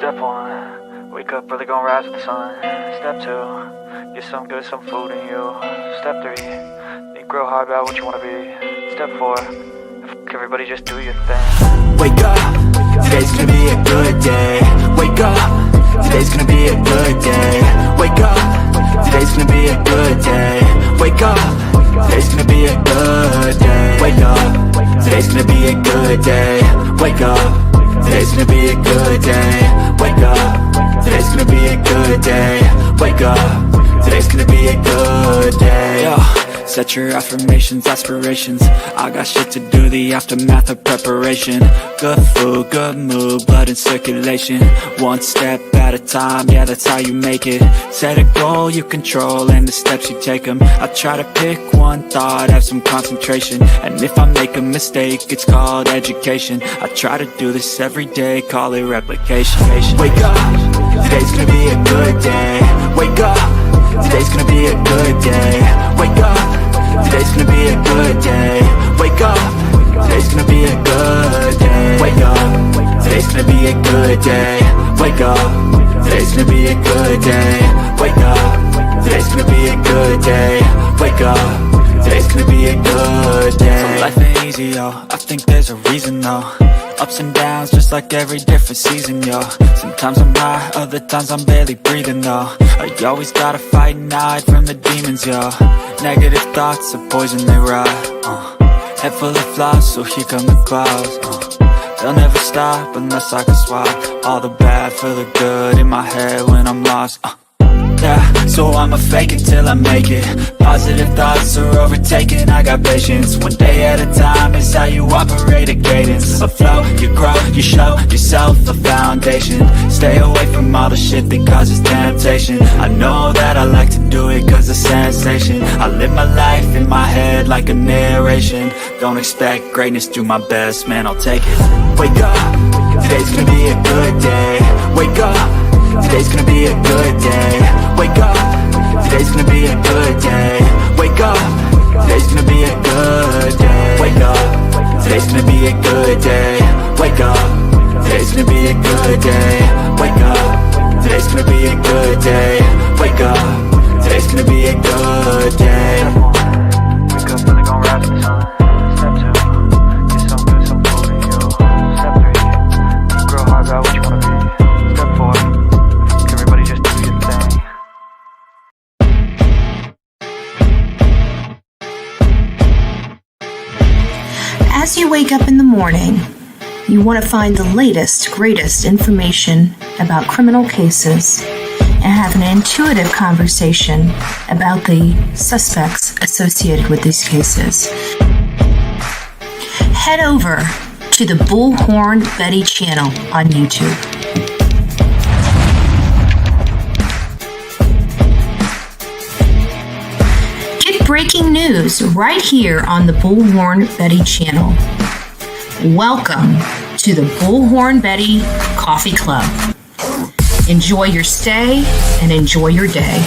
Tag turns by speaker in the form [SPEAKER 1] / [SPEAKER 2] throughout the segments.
[SPEAKER 1] Step 1, wake up early, gonna rise with the sun. Step 2, get some good, some food in you. Step 3, think real hard about what you wanna be. Step 4, everybody just do your thing.
[SPEAKER 2] Wake up, today's gonna be a good day. Wake up, today's gonna be a good day. Wake up, today's gonna be a good day. Wake up, today's gonna be a good day. Wake up, today's gonna be a good day. Wake up, today's gonna be a good day. Wake up, today's gonna be a good day. Wake up, today's gonna be a good day. Yo. Set your affirmations, aspirations. I got shit to do, the aftermath of preparation. Good food, good mood, blood in circulation. One step at a time, yeah, that's how you make it. Set a goal you control and the steps you take them. I try to pick one thought, have some concentration. And if I make a mistake, it's called education. I try to do this every day, call it replication. Wake up, today's gonna be a good day. Wake up, today's gonna be a good day. Wake up, today's gonna be a good day. Wake up, today's gonna be a good day. Wake up, today's gonna be a good day. Wake up, today's gonna be a good day. Wake up, today's gonna be a good day. Wake up, today's gonna be a good day. So life ain't easy, yo, I think there's a reason though. Ups and downs, just like every different season, yo. Sometimes I'm high, other times I'm barely breathing, though. You always gotta fight and hide from the demons, yo. Negative thoughts are poison, they rot. Head full of flies, so here come the clouds. They'll never stop unless I can swap all the bad for the good in my head when I'm lost. Yeah, so I'ma fake it till I make it. Positive thoughts are overtaken, I got patience. One day at a time is how you operate a cadence. A flow, you grow, you show yourself a foundation. Stay away from all the shit that causes temptation. I know that I like to do it cause it's sensation. I live my life in my head like a narration. Don't expect greatness, do my best, man, I'll take it. Wake up, today's gonna be a good day. Wake up, today's gonna be a good day. Wake up, today's gonna be a good day. Wake up, today's gonna be a good day. Wake up, today's gonna be a good day. Wake up, today's gonna be a good day. Wake up, today's gonna be a good day. Wake up, today's gonna be a good day.
[SPEAKER 1] Wake up early, gonna rise with the sun. Step 2, get some good, some food in you. Step 3, think real hard about what you wanna be. Step 4, everybody just do your thing.
[SPEAKER 3] As you wake up in the morning, you want to find the latest, greatest information about criminal cases and have an intuitive conversation about the suspects associated with these cases. Head over to the Bullhorn Betty channel on YouTube. Get breaking news right here on the Bullhorn Betty channel. Welcome to the Bullhorn Betty Coffee Club. Enjoy your stay and enjoy your day.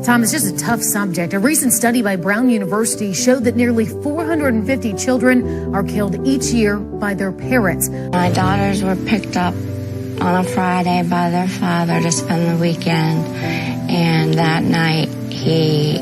[SPEAKER 4] Tom, it's just a tough subject. A recent study by Brown University showed that nearly 450 children are killed each year by their parents.
[SPEAKER 5] My daughters were picked up on a Friday by their father to spend the weekend, and that night he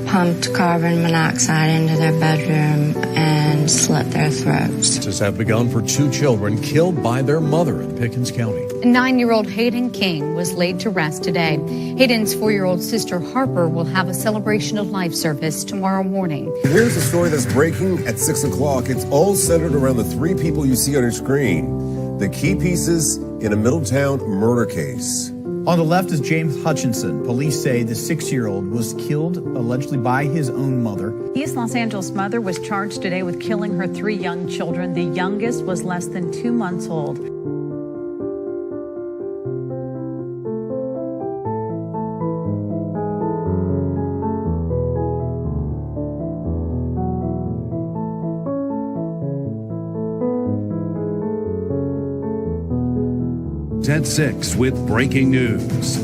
[SPEAKER 5] pumped carbon monoxide into their bedroom and slit their throats.
[SPEAKER 6] Searches have begun for 2 children killed by their mother in Hopkins County.
[SPEAKER 7] 9-year-old Hayden King was laid to rest today. Hayden's 4-year-old sister Harper will have a celebration of life service tomorrow morning.
[SPEAKER 8] Here's a story that's breaking at 6 o'clock. It's all centered around the 3 people you see on your screen. The key pieces in a Middletown murder case.
[SPEAKER 9] On the left is James Hutchinson. Police say the 6-year-old was killed allegedly by his own mother.
[SPEAKER 10] East Los Angeles mother was charged today with killing her 3 young children. The youngest was less than 2 months old.
[SPEAKER 6] At 6 with breaking news.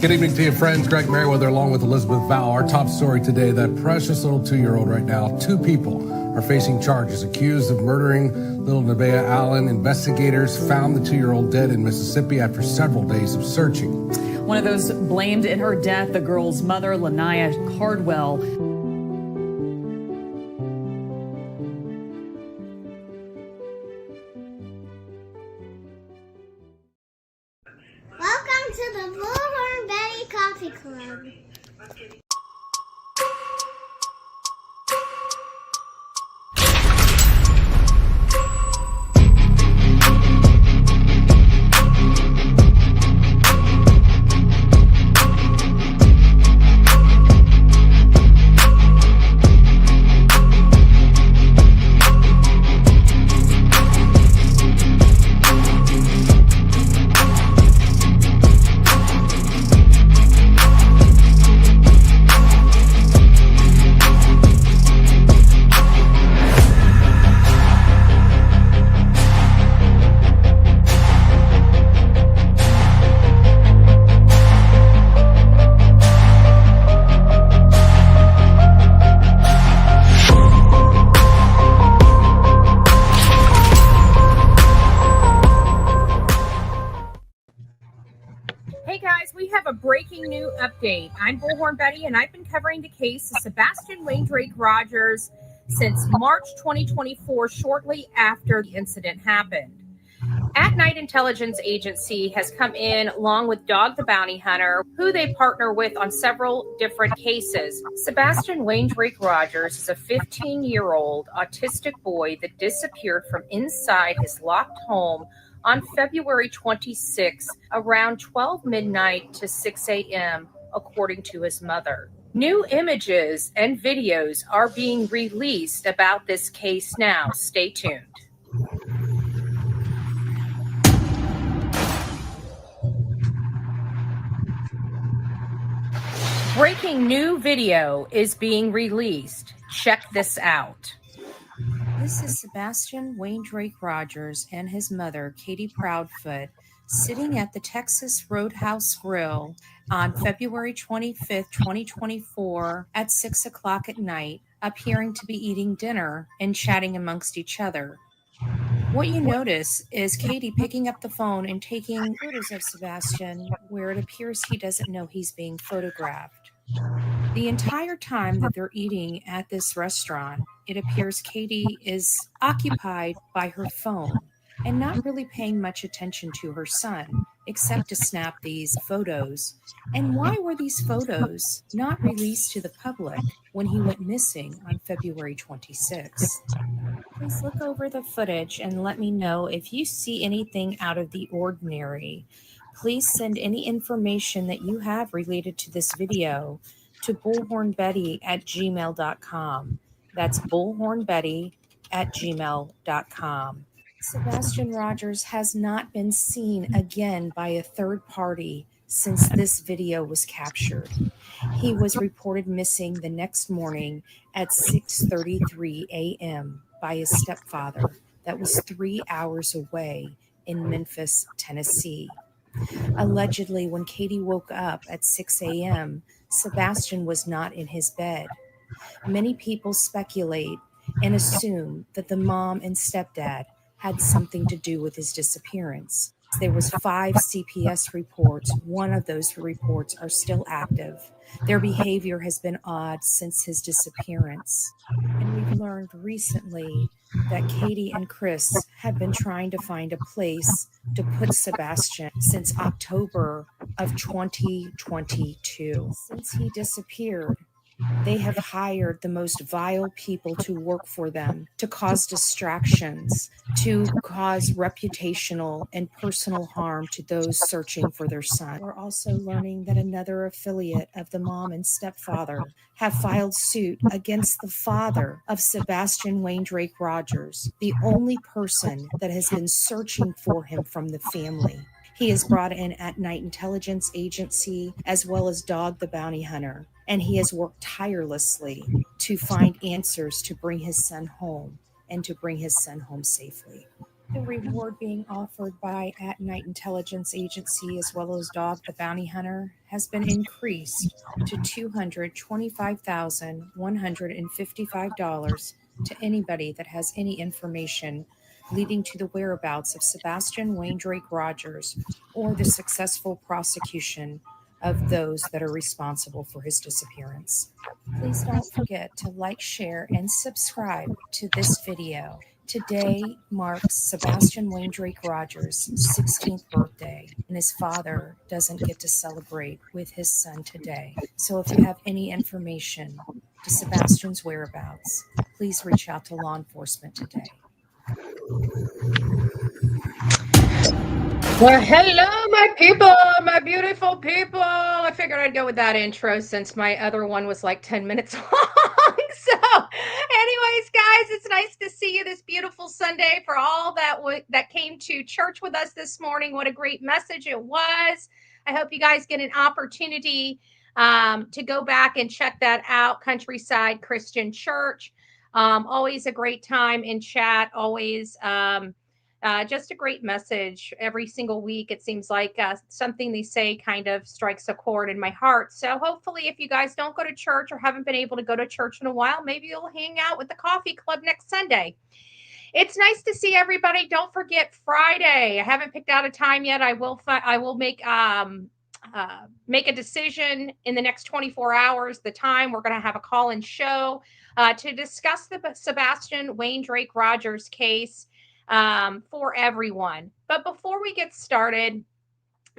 [SPEAKER 11] Good evening to you, friends. Greg Merriweather along with Elizabeth Val. Our top story today, that precious little 2-year-old right now. 2 people are facing charges accused of murdering little Nevaeh Allen. Investigators found the 2-year-old dead in Mississippi after several days of searching.
[SPEAKER 10] One of those blamed in her death, the girl's mother, Lanaya Cardwell.
[SPEAKER 12] Welcome to the Bullhorn Betty Coffee Club.
[SPEAKER 13] Breaking new update. I'm Bullhorn Betty, and I've been covering the case of Sebastian Rogers since March 2024, shortly after the incident happened. At Night Intelligence Agency has come in along with Dog the Bounty Hunter, who they partner with on several different cases. Sebastian Rogers is a 15-year-old autistic boy that disappeared from inside his locked home on February 26 around 12 midnight to 6 a.m., according to his mother. New images and videos are being released about this case now. Stay tuned. Breaking new video is being released. Check this out. This is Sebastian Rogers and his mother, Cathy Proudfoot, sitting at the Texas Roadhouse Grill on February 25th, 2024 at 6 o'clock at night, appearing to be eating dinner and chatting amongst each other. What you notice is Cathy picking up the phone and taking photos of Sebastian where it appears he doesn't know he's being photographed. The entire time that they're eating at this restaurant, it appears Cathy is occupied by her phone and not really paying much attention to her son, except to snap these photos. And why were these photos not released to the public when he went missing on February 26th? Please look over the footage and let me know if you see anything out of the ordinary. Please send any information that you have related to this video to bullhornbetty@gmail.com. That's bullhornbetty@gmail.com. Sebastian Rogers has not been seen again by a third party since this video was captured. He was reported missing the next morning at 6:33 a.m. by his stepfather that was 3 hours away in Memphis, Tennessee. Allegedly, when Cathy woke up at 6 a.m., Sebastian was not in his bed. Many people speculate and assume that the mom and stepdad had something to do with his disappearance. There was 5 CPS reports. One of those reports are still active. Their behavior has been odd since his disappearance. And we've learned recently that Cathy and Chris have been trying to find a place to put Sebastian since October of 2022. Since he disappeared, they have hired the most vile people to work for them, to cause distractions, to cause reputational and personal harm to those searching for their son. We're also learning that another affiliate of the mom and stepfather have filed suit against the father of Sebastian Rogers, the only person that has been searching for him from the family. He is brought in at Night Intelligence Agency as well as Dog the Bounty Hunter, and he has worked tirelessly to find answers to bring his son home and to bring his son home safely. The reward being offered by At Night Intelligence Agency, as well as Dog the Bounty Hunter, has been increased to $225,155 to anybody that has any information leading to the whereabouts of Sebastian Wayne Drake Rogers or the successful prosecution of those that are responsible for his disappearance. Please don't forget to like, share, and subscribe to this video. Today marks Sebastian Wayne Drake Rogers' 16th birthday, and his father doesn't get to celebrate with his son today. So if you have any information to Sebastian's whereabouts, please reach out to law enforcement today.
[SPEAKER 14] Well, hello, my people, my beautiful people. I figured I'd go with that intro since my other one was like 10 minutes long. So, anyways, guys, it's nice to see you this beautiful Sunday. For all that came to church with us this morning, what a great message it was. I hope you guys get an opportunity to go back and check that out. Countryside Christian Church. Always a great time in chat. Always just a great message every single week. It seems like something they say kind of strikes a chord in my heart. So hopefully if you guys don't go to church or haven't been able to go to church in a while, maybe you'll hang out with the coffee club next Sunday. It's nice to see everybody. Don't forget Friday. I haven't picked out a time yet. I will make a decision in the next 24 hours. The time we're going to have a call-in show to discuss the Sebastian Wayne Drake Rogers case for everyone. But before we get started,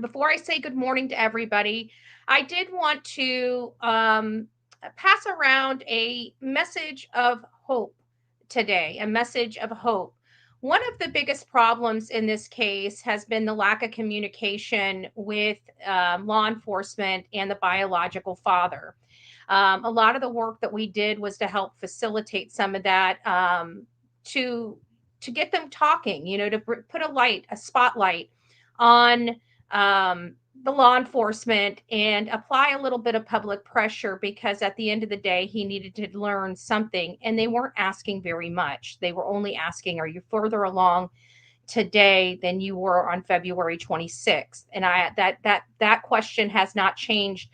[SPEAKER 14] before I say good morning to everybody, I did want to pass around a message of hope today, a message of hope. One of the biggest problems in this case has been the lack of communication with law enforcement and the biological father. A lot of the work that we did was to help facilitate some of that, to get them talking, to put a spotlight on the law enforcement and apply a little bit of public pressure, because at the end of the day, he needed to learn something, and they weren't asking very much. They were only asking, are you further along today than you were on February 26th? And that question has not changed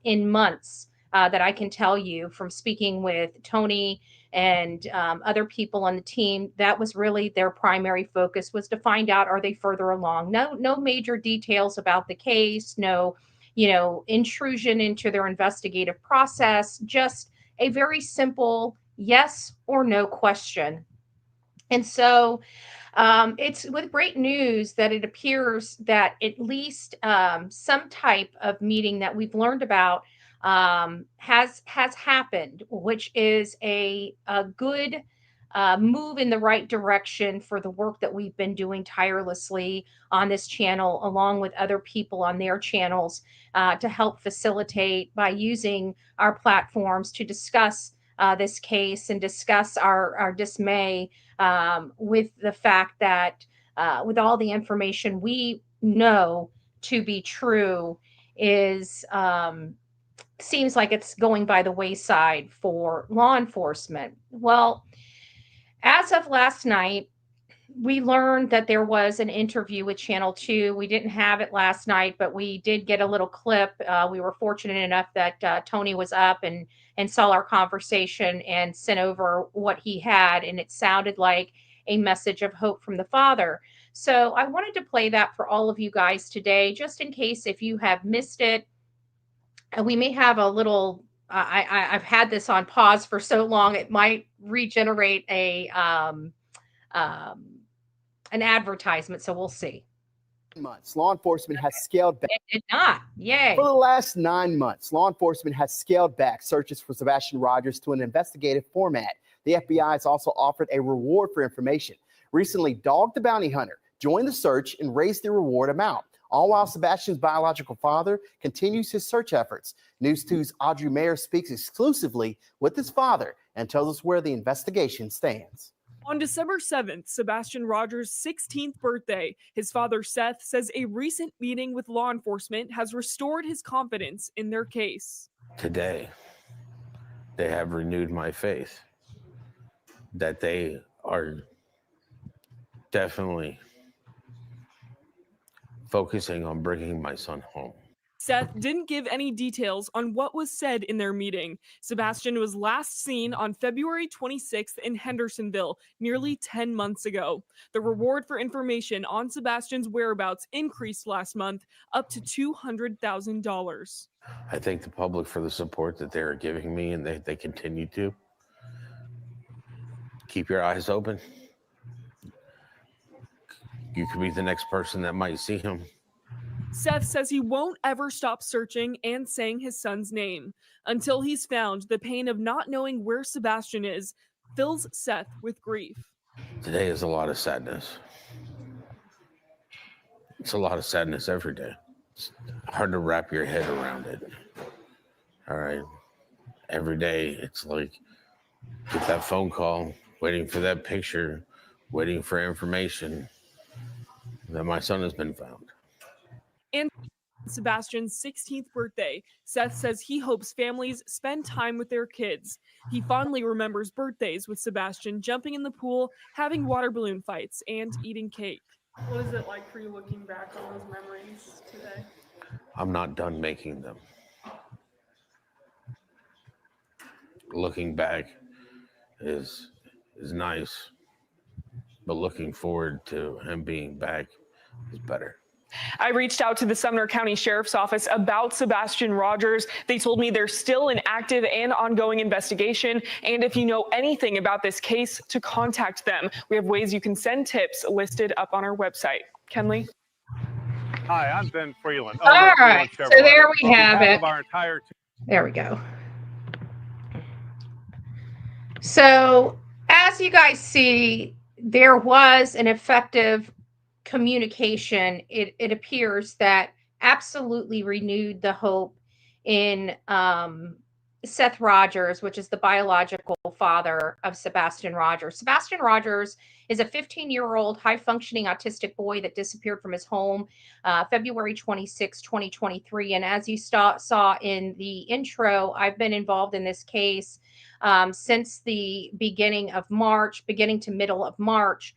[SPEAKER 14] in months, that I can tell you from speaking with Tony and other people on the team. That was really their primary focus, was to find out, are they further along? No major details about the case, no, intrusion into their investigative process, just a very simple yes or no question. And so it's with great news that it appears that at least some type of meeting that we've learned about has happened, which is a good move in the right direction for the work that we've been doing tirelessly on this channel, along with other people on their channels, to help facilitate by using our platforms to discuss this case and discuss our dismay with the fact that with all the information we know to be true is seems like it's going by the wayside for law enforcement. Well, as of last night, we learned that there was an interview with Channel 2. We didn't have it last night, but we did get a little clip. We were fortunate enough that Tony was up and saw our conversation and sent over what he had, and it sounded like a message of hope from the father. So I wanted to play that for all of you guys today, just in case if you have missed it. We may have a little, I've had this on pause for so long, it might regenerate an advertisement. So we'll see.
[SPEAKER 15] Months, law enforcement has scaled back.
[SPEAKER 14] It did not. Yay.
[SPEAKER 15] For the last 9 months, law enforcement has scaled back searches for Sebastian Rogers to an investigative format. The FBI has also offered a reward for information. Recently, Dog the Bounty Hunter joined the search and raised the reward amount, all while Sebastian's biological father continues his search efforts. News 2's Audrey Mayer speaks exclusively with his father and tells us where the investigation stands.
[SPEAKER 16] On December 7th, Sebastian Rogers' 16th birthday, his father Seth says a recent meeting with law enforcement has restored his confidence in their case.
[SPEAKER 17] Today, they have renewed my faith that they are definitely focusing on bringing my son home.
[SPEAKER 16] Seth didn't give any details on what was said in their meeting. Sebastian was last seen on February 26th in Hendersonville, nearly 10 months ago. The reward for information on Sebastian's whereabouts increased last month up to $200,000.
[SPEAKER 17] I thank the public for the support that they're giving me, and they continue to. Keep your eyes open. You could be the next person that might see him.
[SPEAKER 16] Seth says he won't ever stop searching and saying his son's name. Until he's found, the pain of not knowing where Sebastian is fills Seth with grief.
[SPEAKER 17] Today is a lot of sadness. It's a lot of sadness every day. It's hard to wrap your head around it. All right. Every day, it's like, get that phone call, waiting for that picture, waiting for information that my son has been found.
[SPEAKER 16] And Sebastian's 16th birthday, Seth says he hopes families spend time with their kids. He fondly remembers birthdays with Sebastian jumping in the pool, having water balloon fights, and eating cake. What is it like for you looking back on those memories today?
[SPEAKER 17] I'm not done making them. Looking back is nice, but looking forward to him being back is better.
[SPEAKER 16] I reached out to the Sumner County Sheriff's Office about Sebastian Rogers. They told me there's still an active and ongoing investigation, and if you know anything about this case, to contact them. We have ways you can send tips listed up on our website. Kenley?
[SPEAKER 18] Hi, I'm Ben Freeland.
[SPEAKER 14] All right, so there we have it.
[SPEAKER 18] Our entire
[SPEAKER 14] There we go. So, as you guys see, there was an effective communication. It appears that absolutely renewed the hope in Seth Rogers, which is the biological father of Sebastian Rogers. Sebastian Rogers is a 15-year-old high-functioning autistic boy that disappeared from his home February 26, 2023. And as you saw in the intro, I've been involved in this case since the beginning to middle of March,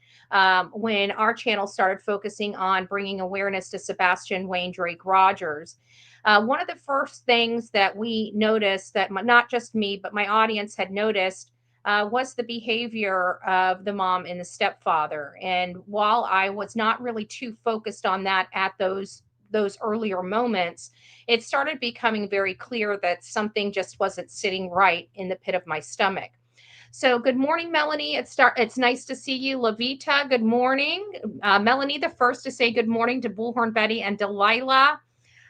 [SPEAKER 14] when our channel started focusing on bringing awareness to Sebastian Wayne Drake Rogers. One of the first things that we noticed, that not just me, but my audience had noticed, was the behavior of the mom and the stepfather. And while I was not really too focused on that at those earlier moments, it started becoming very clear that something just wasn't sitting right in the pit of my stomach. So good morning, Melanie. It's nice to see you. Lavita, good morning. Melanie, the first to say good morning to Bullhorn Betty and Delilah.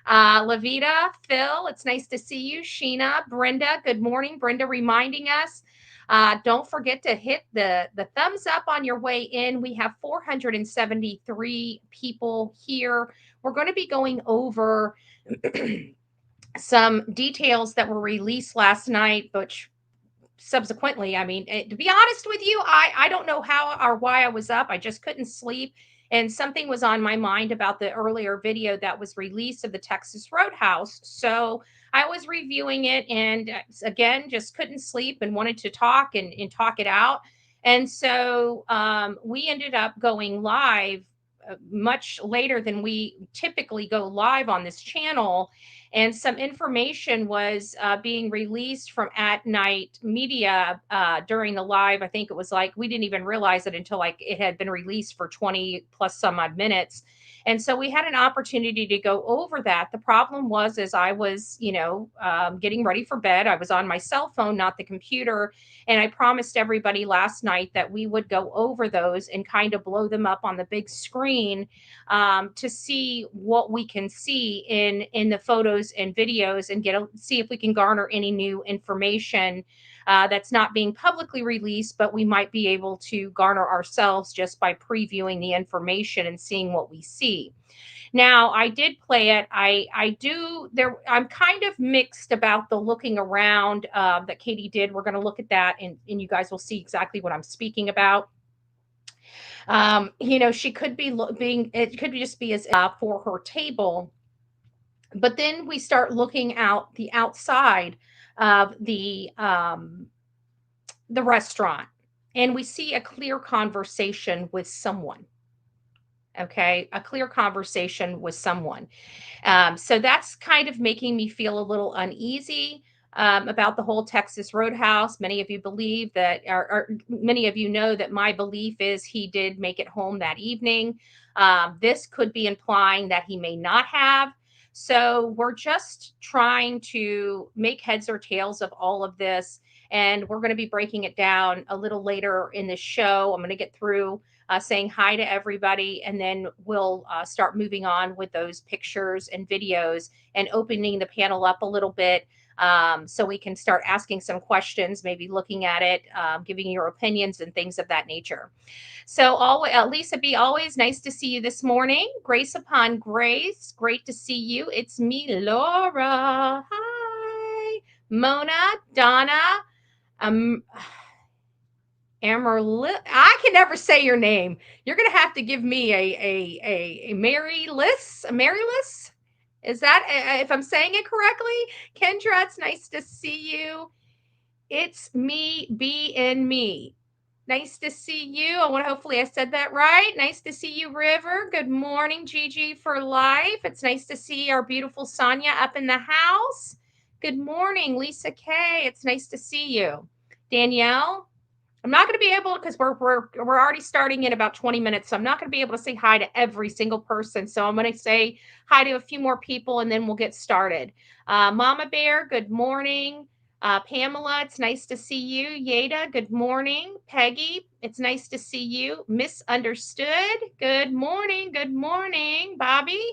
[SPEAKER 14] Lavita, Phil, it's nice to see you. Sheena, Brenda, good morning. Brenda reminding us, don't forget to hit the thumbs up on your way in. We have 473 people here. We're going to be going over some details that were released last night, which subsequently, I mean, to be honest with you, I don't know how or why I was up. I just couldn't sleep. And something was on my mind about the earlier video that was released of the Texas Roadhouse. So I was reviewing it and again, just couldn't sleep and wanted to talk and talk it out. And so we ended up going live much later than we typically go live on this channel. And some information was being released from At Night Media during the live. I think it was like, we didn't even realize it until like it had been released for 20 plus some odd minutes. And so we had an opportunity to go over that. The problem was, as I was, getting ready for bed, I was on my cell phone, not the computer. And I promised everybody last night that we would go over those and kind of blow them up on the big screen to see what we can see in the photos and videos and see if we can garner any new information that's not being publicly released, but we might be able to garner ourselves just by previewing the information and seeing what we see. Now, I did play it. I'm kind of mixed about the looking around that Katie did. We're going to look at that and you guys will see exactly what I'm speaking about. She could be it could just be as for her table. But then we start looking out the outside of the restaurant and we see a clear conversation with someone. Okay, a clear conversation with someone. So that's kind of making me feel a little uneasy about the whole Texas Roadhouse. Many of you believe that, or many of you know that my belief is he did make it home that evening. This could be implying that he may not have. So we're just trying to make heads or tails of all of this. And we're going to be breaking it down a little later in this show. I'm going to get through saying hi to everybody, and then we'll start moving on with those pictures and videos and opening the panel up a little bit so we can start asking some questions, maybe looking at it, giving your opinions and things of that nature. So, Lisa B, always nice to see you this morning. Grace upon grace, great to see you. It's me, Laura. Hi. Mona, Donna, I can never say your name. You're gonna have to give me a Mary Liss. A Mary Liss? Is that if I'm saying it correctly? Kendra, it's nice to see you. It's me, B and me. Nice to see you. Hopefully I said that right. Nice to see you, River. Good morning, Gigi for life. It's nice to see our beautiful Sonia up in the house. Good morning, Lisa K. It's nice to see you. Danielle, I'm not going to be able, because we're already starting in about 20 minutes. So I'm not going to be able to say hi to every single person. So I'm going to say hi to a few more people and then we'll get started. Mama Bear, good morning. Pamela, it's nice to see you. Yeda, good morning. Peggy, it's nice to see you. Misunderstood, good morning. Good morning. Bobby,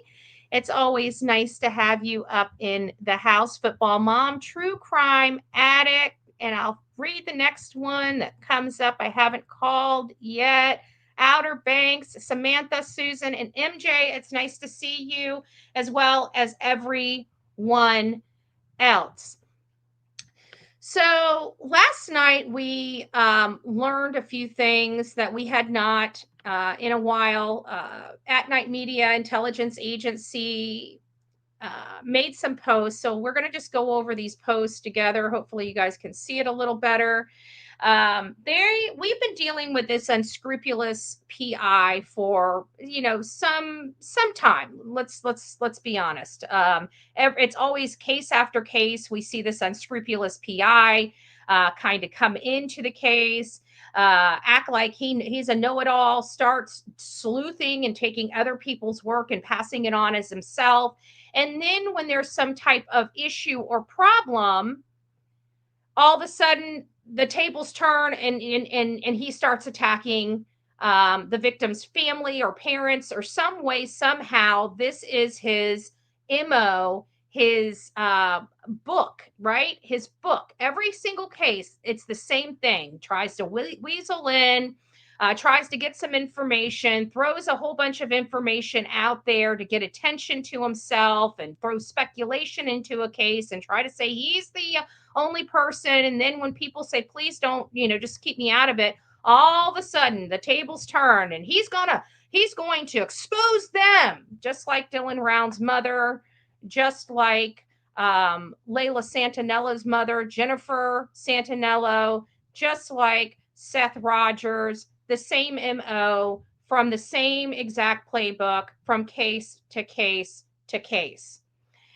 [SPEAKER 14] it's always nice to have you up in the house. Football Mom, True Crime Addict, and I'll read the next one that comes up. I haven't called yet. Outer Banks, Samantha, Susan, and MJ, it's nice to see you, as well as everyone else. So last night we learned a few things that we had not in a while. At Night Media Intelligence Agency made some posts. So we're going to just go over these posts together. Hopefully you guys can see it a little better. We've been dealing with this unscrupulous PI for, some time. Let's be honest. It's always case after case. We see this unscrupulous PI kind of come into the case, act like he's a know-it-all, starts sleuthing and taking other people's work and passing it on as himself. And then when there's some type of issue or problem, all of a sudden the tables turn and he starts attacking the victim's family or parents or some way, somehow. This is his MO, his book, right? His book. Every single case, it's the same thing. Tries to weasel in, tries to get some information, throws a whole bunch of information out there to get attention to himself and throw speculation into a case and try to say he's the only person. And then when people say, please don't, just keep me out of it, all of a sudden the tables turn and he's going to expose them, just like Dylan Round's mother, just like Layla Santinella's mother, Jennifer Santinello, just like Seth Rogers, the same MO from the same exact playbook from case to case to case.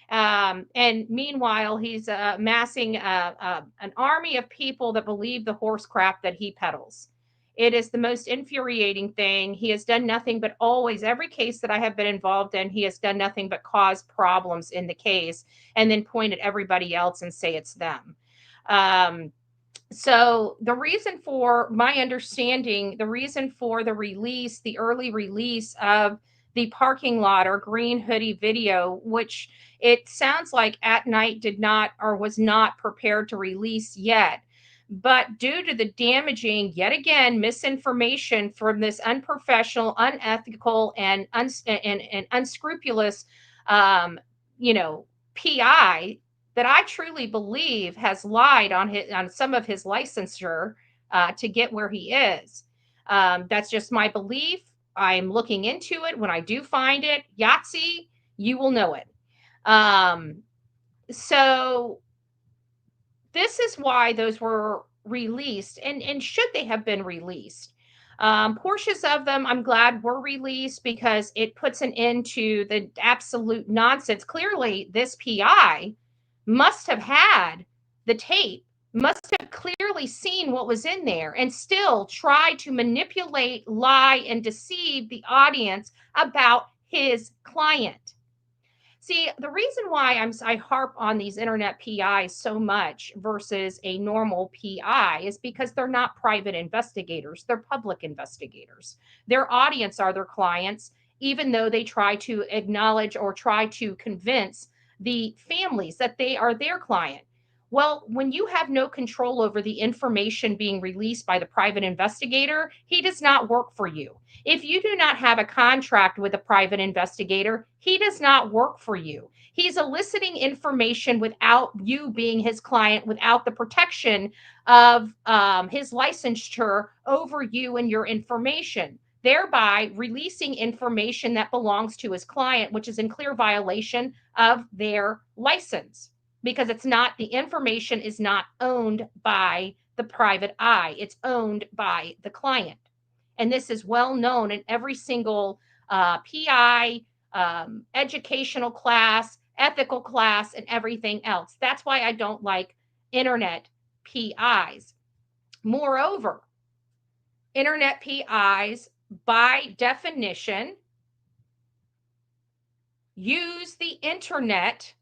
[SPEAKER 14] And meanwhile, he's amassing an army of people that believe the horse crap that he peddles. It is the most infuriating thing. He has done nothing but always, every case that I have been involved in, he has done nothing but cause problems in the case and then point at everybody else and say it's them. So the reason for my understanding, the reason for the release, the early release of the parking lot or green hoodie video, which it sounds like At Night did not or was not prepared to release yet. But due to the damaging, yet again, misinformation from this unprofessional, unethical, and unscrupulous, PI that I truly believe has lied on some of his licensure to get where he is. That's just my belief. I'm looking into it. When I do find it, Yahtzee, you will know it. So this is why those were released, and should they have been released? Portions of them, I'm glad, were released because it puts an end to the absolute nonsense. Clearly, this PI must have had the tape, must have clearly seen what was in there, and still tried to manipulate, lie, and deceive the audience about his client. See, the reason why I harp on these internet PIs so much versus a normal PI is because they're not private investigators, they're public investigators. Their audience are their clients, even though they try to acknowledge or try to convince the families that they are their client. Well, when you have no control over the information being released by the private investigator, he does not work for you. If you do not have a contract with a private investigator, he does not work for you. He's eliciting information without you being his client, without the protection of his licensure over you and your information, thereby releasing information that belongs to his client, which is in clear violation of their license, because the information is not owned by the private eye. It's owned by the client. And this is well known in every single PI, educational class, ethical class, and everything else. That's why I don't like internet PIs. Moreover, internet PIs, by definition, use the internet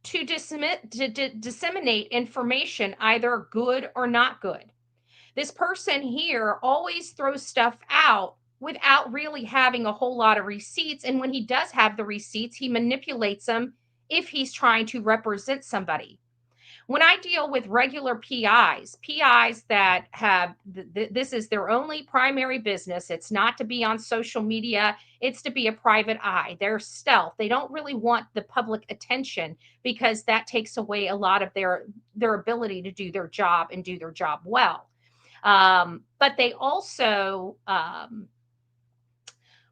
[SPEAKER 14] to disseminate information, either good or not good. This person here always throws stuff out without really having a whole lot of receipts. And when he does have the receipts, he manipulates them if he's trying to represent somebody. When I deal with regular PIs that have, this is their only primary business. It's not to be on social media. It's to be a private eye. They're stealth. They don't really want the public attention because that takes away a lot of their ability to do their job and do their job well. But they also,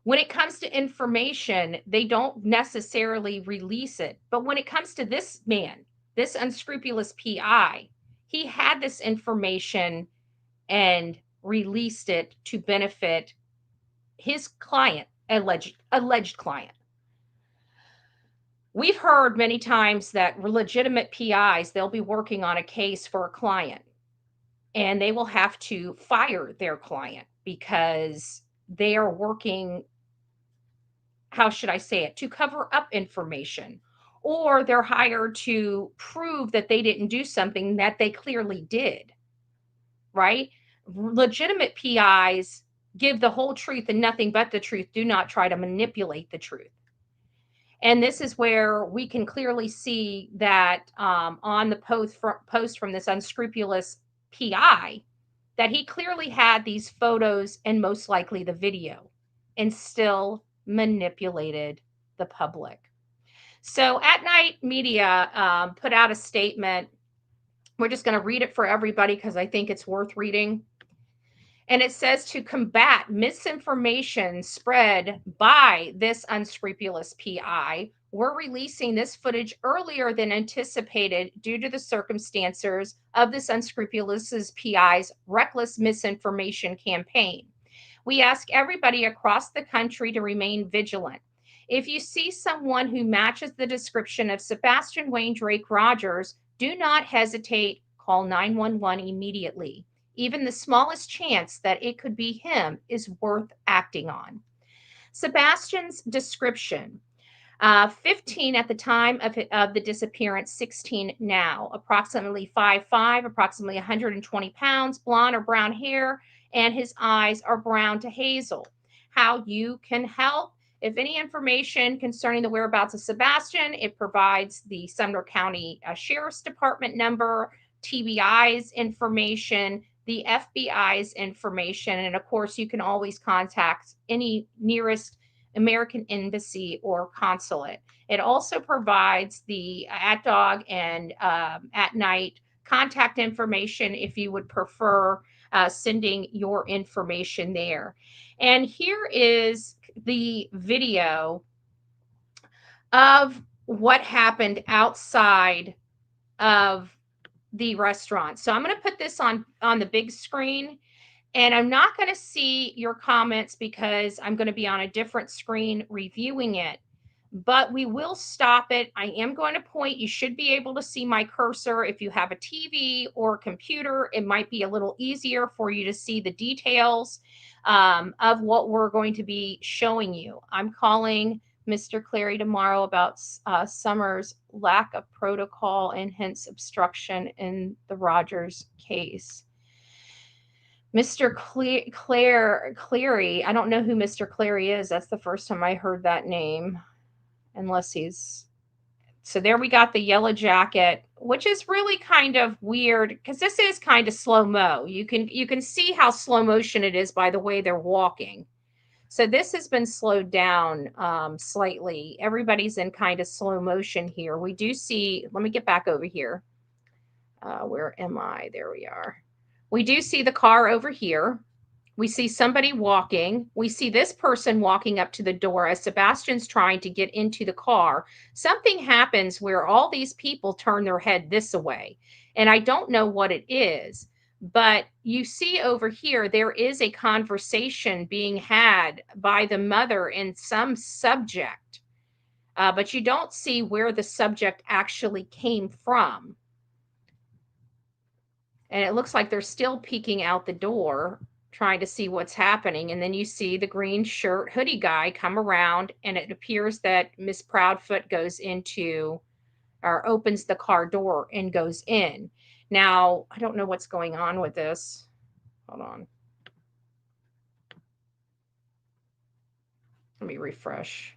[SPEAKER 14] when it comes to information, they don't necessarily release it. But when it comes to this man, this unscrupulous PI, he had this information and released it to benefit his client, alleged client. We've heard many times that legitimate PIs, they'll be working on a case for a client, and they will have to fire their client because they are working, how should I say it, to cover up information, or they're hired to prove that they didn't do something that they clearly did, right? Legitimate PIs give the whole truth and nothing but the truth. Do not try to manipulate the truth. And this is where we can clearly see that on the post from this unscrupulous PI, that he clearly had these photos and most likely the video, and still manipulated the public. So At Night Media put out a statement. We're just going to read it for everybody because I think it's worth reading. And it says, to combat misinformation spread by this unscrupulous PI, we're releasing this footage earlier than anticipated due to the circumstances of this unscrupulous PI's reckless misinformation campaign. We ask everybody across the country to remain vigilant. If you see someone who matches the description of Sebastian Wayne Drake Rogers, do not hesitate, call 911 immediately. Even the smallest chance that it could be him is worth acting on. Sebastian's description, 15 at the time of the disappearance, 16 now, approximately 5'5", approximately 120 pounds, blonde or brown hair, and his eyes are brown to hazel. How you can help? If any information concerning the whereabouts of Sebastian, it provides the Sumner County Sheriff's Department number, TBI's information, the FBI's information, and of course, you can always contact any nearest American embassy or consulate. It also provides the @dog and At Night contact information if you would prefer sending your information there. And here is the video of what happened outside of the restaurant. So I'm going to put this on the big screen, And I'm not going to see your comments because I'm going to be on a different screen reviewing it, but we will stop it. I am going to point. You should be able to see my cursor. If you have a TV or a computer, it might be a little easier for you to see the details of what we're going to be showing you. I'm calling Mr. Clary tomorrow about Summer's lack of protocol and hence obstruction in the Rogers case. Mr. Clary, I don't know who Mr. Clary is. That's the first time I heard that name, unless he's... So there we got the yellow jacket, which is really kind of weird because this is kind of slow-mo. You can see how slow motion it is by the way they're walking. So this has been slowed down slightly. Everybody's in kind of slow motion here. We do see, let me get back over here. Where am I? There we are. We do see the car over here. We see somebody walking. We see this person walking up to the door as Sebastian's trying to get into the car. Something happens where all these people turn their head this way. And I don't know what it is, but you see over here, there is a conversation being had by the mother and some subject, but you don't see where the subject actually came from. And it looks like they're still peeking out the door, trying to see what's happening. And then you see the green shirt hoodie guy come around, and it appears that Miss Proudfoot goes into, or opens the car door and goes in. Now, I don't know what's going on with this. Hold on. Let me refresh.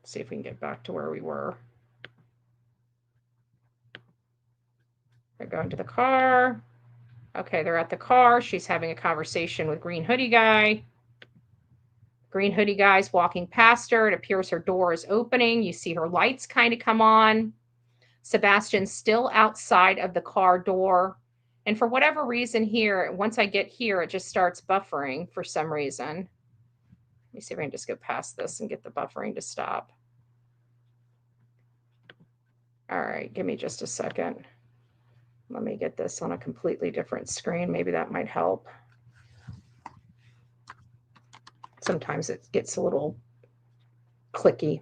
[SPEAKER 14] See if we can get back to where we were. They're going to the car. Okay, they're at the car. She's having a conversation with green hoodie guy. Green hoodie guy's walking past her. It appears her door is opening. You see her lights kind of come on. Sebastian's still outside of the car door. And for whatever reason here, once I get here, it just starts buffering for some reason. Let me see if I can just go past this and get the buffering to stop. All right, give me just a second. Let me get this on a completely different screen. Maybe that might help. Sometimes it gets a little clicky.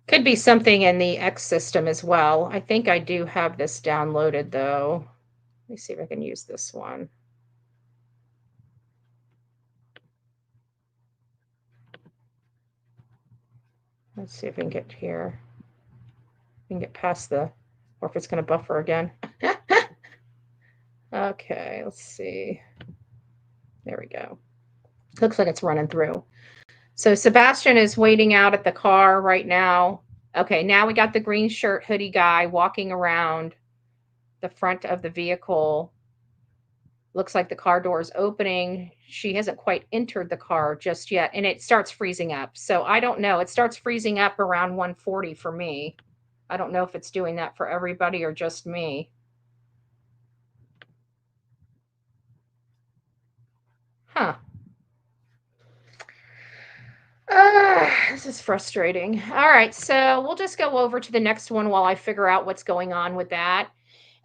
[SPEAKER 14] Could be something in the X system as well. I think I do have this downloaded though. Let me see if I can use this one. Let's see if we can get here. We can get past the, or if it's going to buffer again. Okay, let's see. There we go. Looks like it's running through. So Sebastian is waiting out at the car right now. Okay, now we got the green shirt hoodie guy walking around the front of the vehicle. Looks like the car door is opening. She hasn't quite entered the car just yet, and it starts freezing up. So I don't know. It starts freezing up around 140 for me. I don't know if it's doing that for everybody or just me. Huh. This is frustrating. All right, so we'll just go over to the next one while I figure out what's going on with that.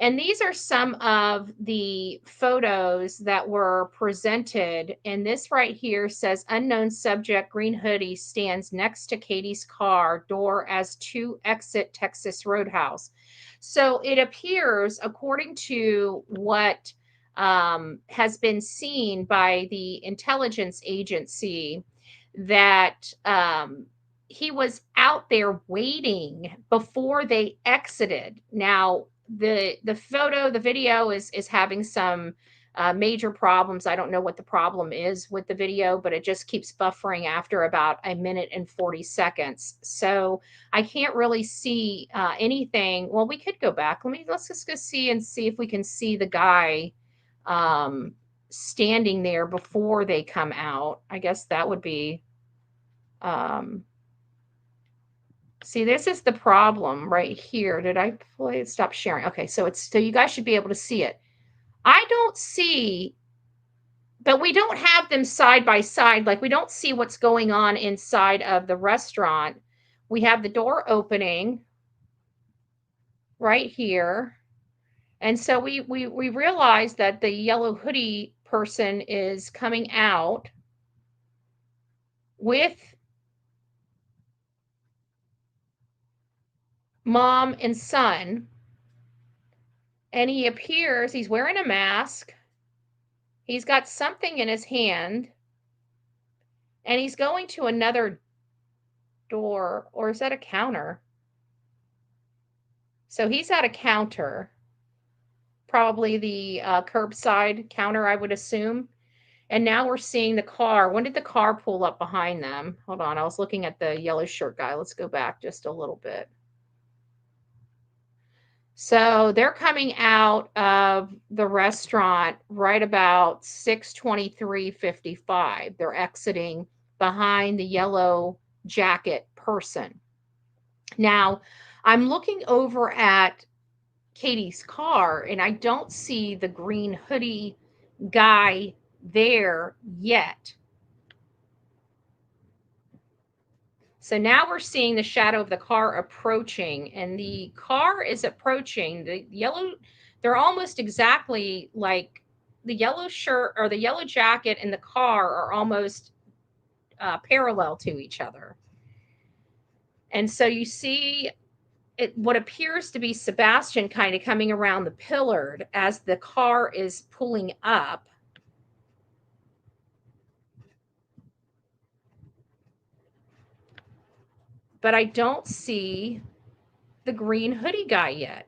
[SPEAKER 14] And these are some of the photos that were presented. And this right here says unknown subject, green hoodie, stands next to Katie's car door as to exit Texas Roadhouse. So it appears, according to what has been seen by the intelligence agency, that he was out there waiting before they exited. Now, the photo, the video is having some major problems. I don't know what the problem is with the video, but it just keeps buffering after about 1 minute and 40 seconds. So I can't really see anything. Well, we could go back. Let's just go see if we can see the guy standing there before they come out. I guess that would be see, this is the problem right here. Did I stop sharing? Okay, so you guys should be able to see it. I don't see but we don't have them side by side. Like, we don't see what's going on inside of the restaurant. We have the door opening right here. And so we realize that the yellow hoodie person is coming out with mom and son. And he appears, he's wearing a mask. He's got something in his hand. And he's going to another door, or is that a counter? So he's at a counter, probably the curbside counter, I would assume. And now we're seeing the car. When did the car pull up behind them? Hold on, I was looking at the yellow shirt guy. Let's go back just a little bit. So they're coming out of the restaurant right about 6:23:55. They're exiting behind the yellow jacket person. Now, I'm looking over at Katie's car, and I don't see the green hoodie guy there yet. So now we're seeing the shadow of the car approaching, and the car is approaching. The yellow, they're almost exactly like the yellow shirt or the yellow jacket and the car are almost parallel to each other. And so you see what appears to be Sebastian kind of coming around the pillar as the car is pulling up. But I don't see the green hoodie guy yet.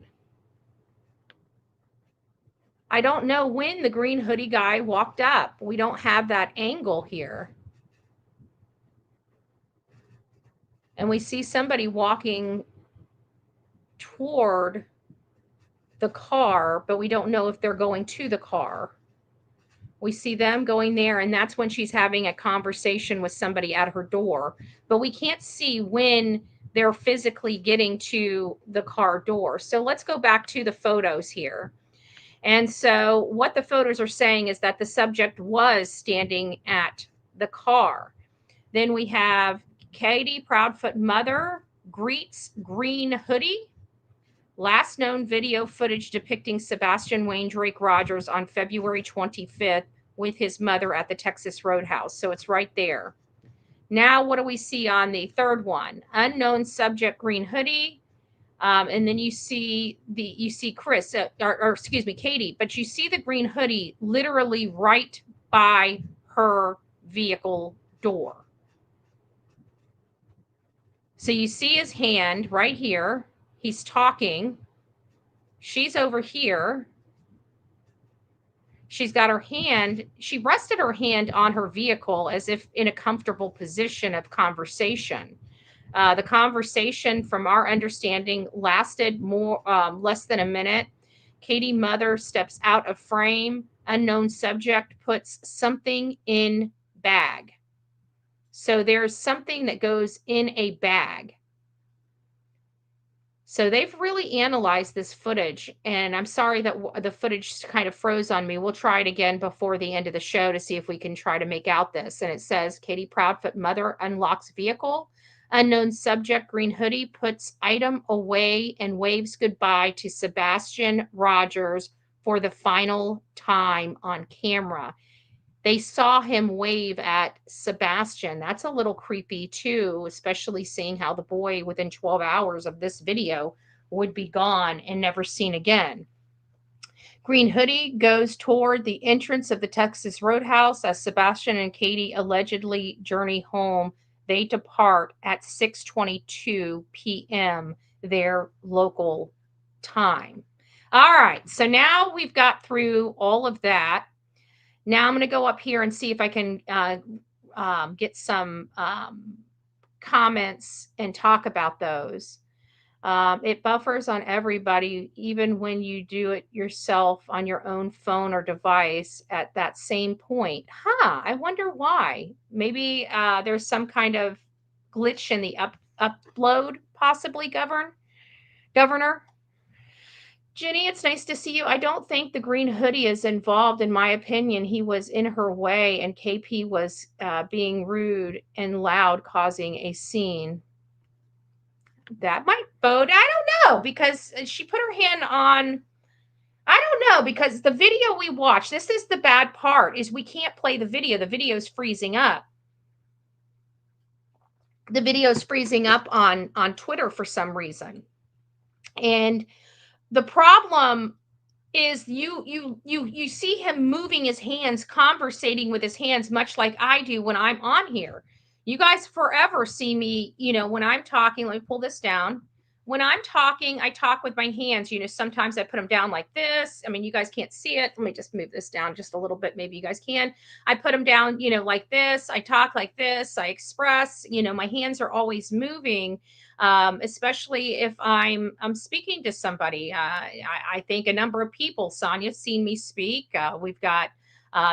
[SPEAKER 14] I don't know when the green hoodie guy walked up. We don't have that angle here. And we see somebody walking toward the car, but we don't know if they're going to the car. We see them going there, and that's when she's having a conversation with somebody at her door. But we can't see when they're physically getting to the car door. So let's go back to the photos here. And so what the photos are saying is that the subject was standing at the car. Then we have Katie, Proudfoot mother, greets green hoodie. Last known video footage depicting Sebastian Wayne Drake Rogers on February 25th with his mother at the Texas Roadhouse. So it's right there. Now, what do we see on the third one? Unknown subject, green hoodie. And then you see Chris, or excuse me, Katie, but you see the green hoodie literally right by her vehicle door. So you see his hand right here. He's talking. She's over here. She's got her hand. She rested her hand on her vehicle as if in a comfortable position of conversation. The conversation, from our understanding, lasted less than a minute. Katie mother steps out of frame. Unknown subject puts something in bag. So there's something that goes in a bag. So they've really analyzed this footage, and I'm sorry that the footage kind of froze on me. We'll try it again before the end of the show to see if we can try to make out this. And it says, Katie Proudfoot mother unlocks vehicle. Unknown subject, green hoodie, puts item away and waves goodbye to Sebastian Rogers for the final time on camera. They saw him wave at Sebastian. That's a little creepy too, especially seeing how the boy within 12 hours of this video would be gone and never seen again. Green hoodie goes toward the entrance of the Texas Roadhouse as Sebastian and Katie allegedly journey home. They depart at 6:22 p.m. their local time. All right, so now we've got through all of that. Now I'm going to go up here and see if I can get some comments and talk about those. It buffers on everybody, even when you do it yourself on your own phone or device at that same point. I wonder why. Maybe there's some kind of glitch in the upload, possibly, Governor. Jenny, it's nice to see you. I don't think the green hoodie is involved. In my opinion, he was in her way, and KP was being rude and loud, causing a scene. That might bode. I don't know, because she put her hand on. I don't know, because the video we watched, this is the bad part, is we can't play the video. The video is freezing up. The video is freezing up on Twitter for some reason. And the problem is you see him moving his hands, conversating with his hands, much like I do when I'm on here. You guys forever see me, when I'm talking. Let me pull this down. When I'm talking, I talk with my hands. Sometimes I put them down like this. I mean, you guys can't see it. Let me just move this down just a little bit. Maybe you guys can. I put them down, like this. I talk like this. I express. My hands are always moving. Especially if I'm speaking to somebody. I think a number of people, Sonia's seen me speak. We've got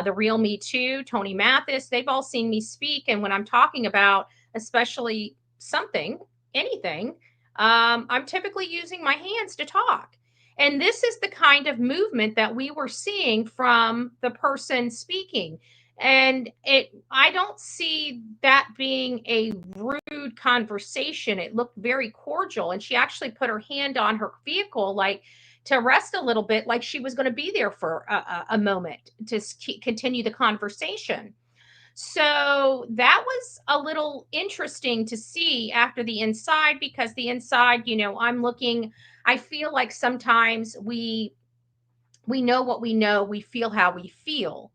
[SPEAKER 14] the Real Me Too, Tony Mathis. They've all seen me speak. And when I'm talking about especially something, anything, I'm typically using my hands to talk. And this is the kind of movement that we were seeing from the person speaking. And I don't see that being a rude conversation. It looked very cordial. And she actually put her hand on her vehicle, like to rest a little bit, like she was going to be there for a moment to continue the conversation. So that was a little interesting to see after the inside, because the inside, I'm looking, I feel like sometimes we know what we know, we feel how we feel.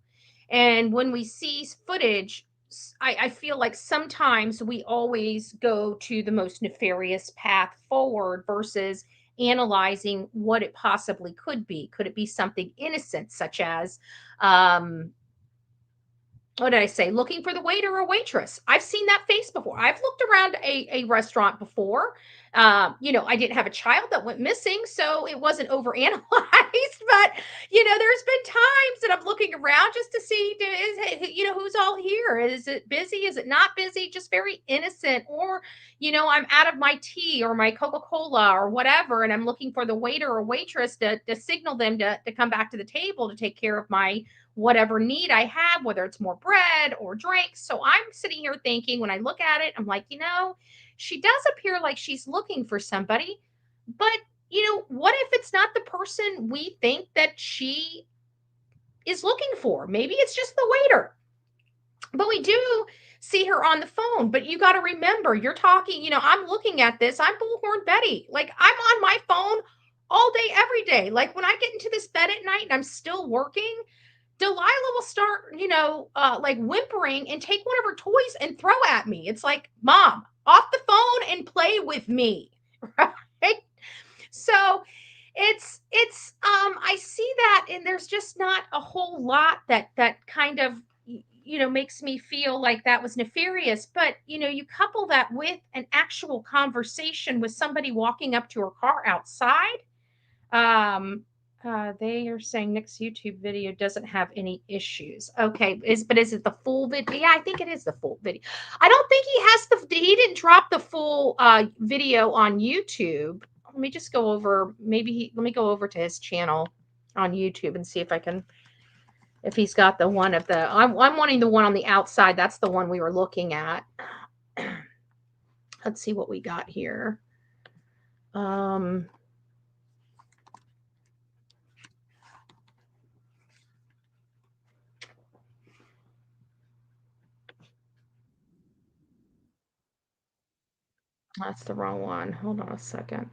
[SPEAKER 14] And when we see footage, I feel like sometimes we always go to the most nefarious path forward versus analyzing what it possibly could be. Could it be something innocent, such as, what did I say? Looking for the waiter or waitress. I've seen that face before. I've looked around a restaurant before. I didn't have a child that went missing, so it wasn't overanalyzed. But there's been times that I'm looking around just to see, who's all here. Is it busy? Is it not busy? Just very innocent. Or, I'm out of my tea or my Coca-Cola or whatever, and I'm looking for the waiter or waitress to signal them to come back to the table to take care of my whatever need I have, whether it's more bread or drinks. So I'm sitting here thinking, when I look at it, I'm like, she does appear like she's looking for somebody, but what if it's not the person we think that she is looking for? Maybe it's just the waiter. But we do see her on the phone. But you got to remember, you're talking, I'm looking at this. I'm Bullhorn Betty. Like, I'm on my phone all day, every day. Like, when I get into this bed at night and I'm still working, Delilah will start, like whimpering and take one of her toys and throw at me. It's like, Mom, off the phone and play with me. Right? So it's I see that, and there's just not a whole lot that kind of, makes me feel like that was nefarious. But, you couple that with an actual conversation with somebody walking up to her car outside. They are saying Nick's YouTube video doesn't have any issues. Okay, is it the full video? Yeah, I think it is the full video. I don't think he didn't drop the full video on YouTube. Let me just go over, let me go over to his channel on YouTube and see if he's got the one of the, I'm wanting the one on the outside. That's the one we were looking at. Let's see what we got here. That's the wrong one. Hold on a second.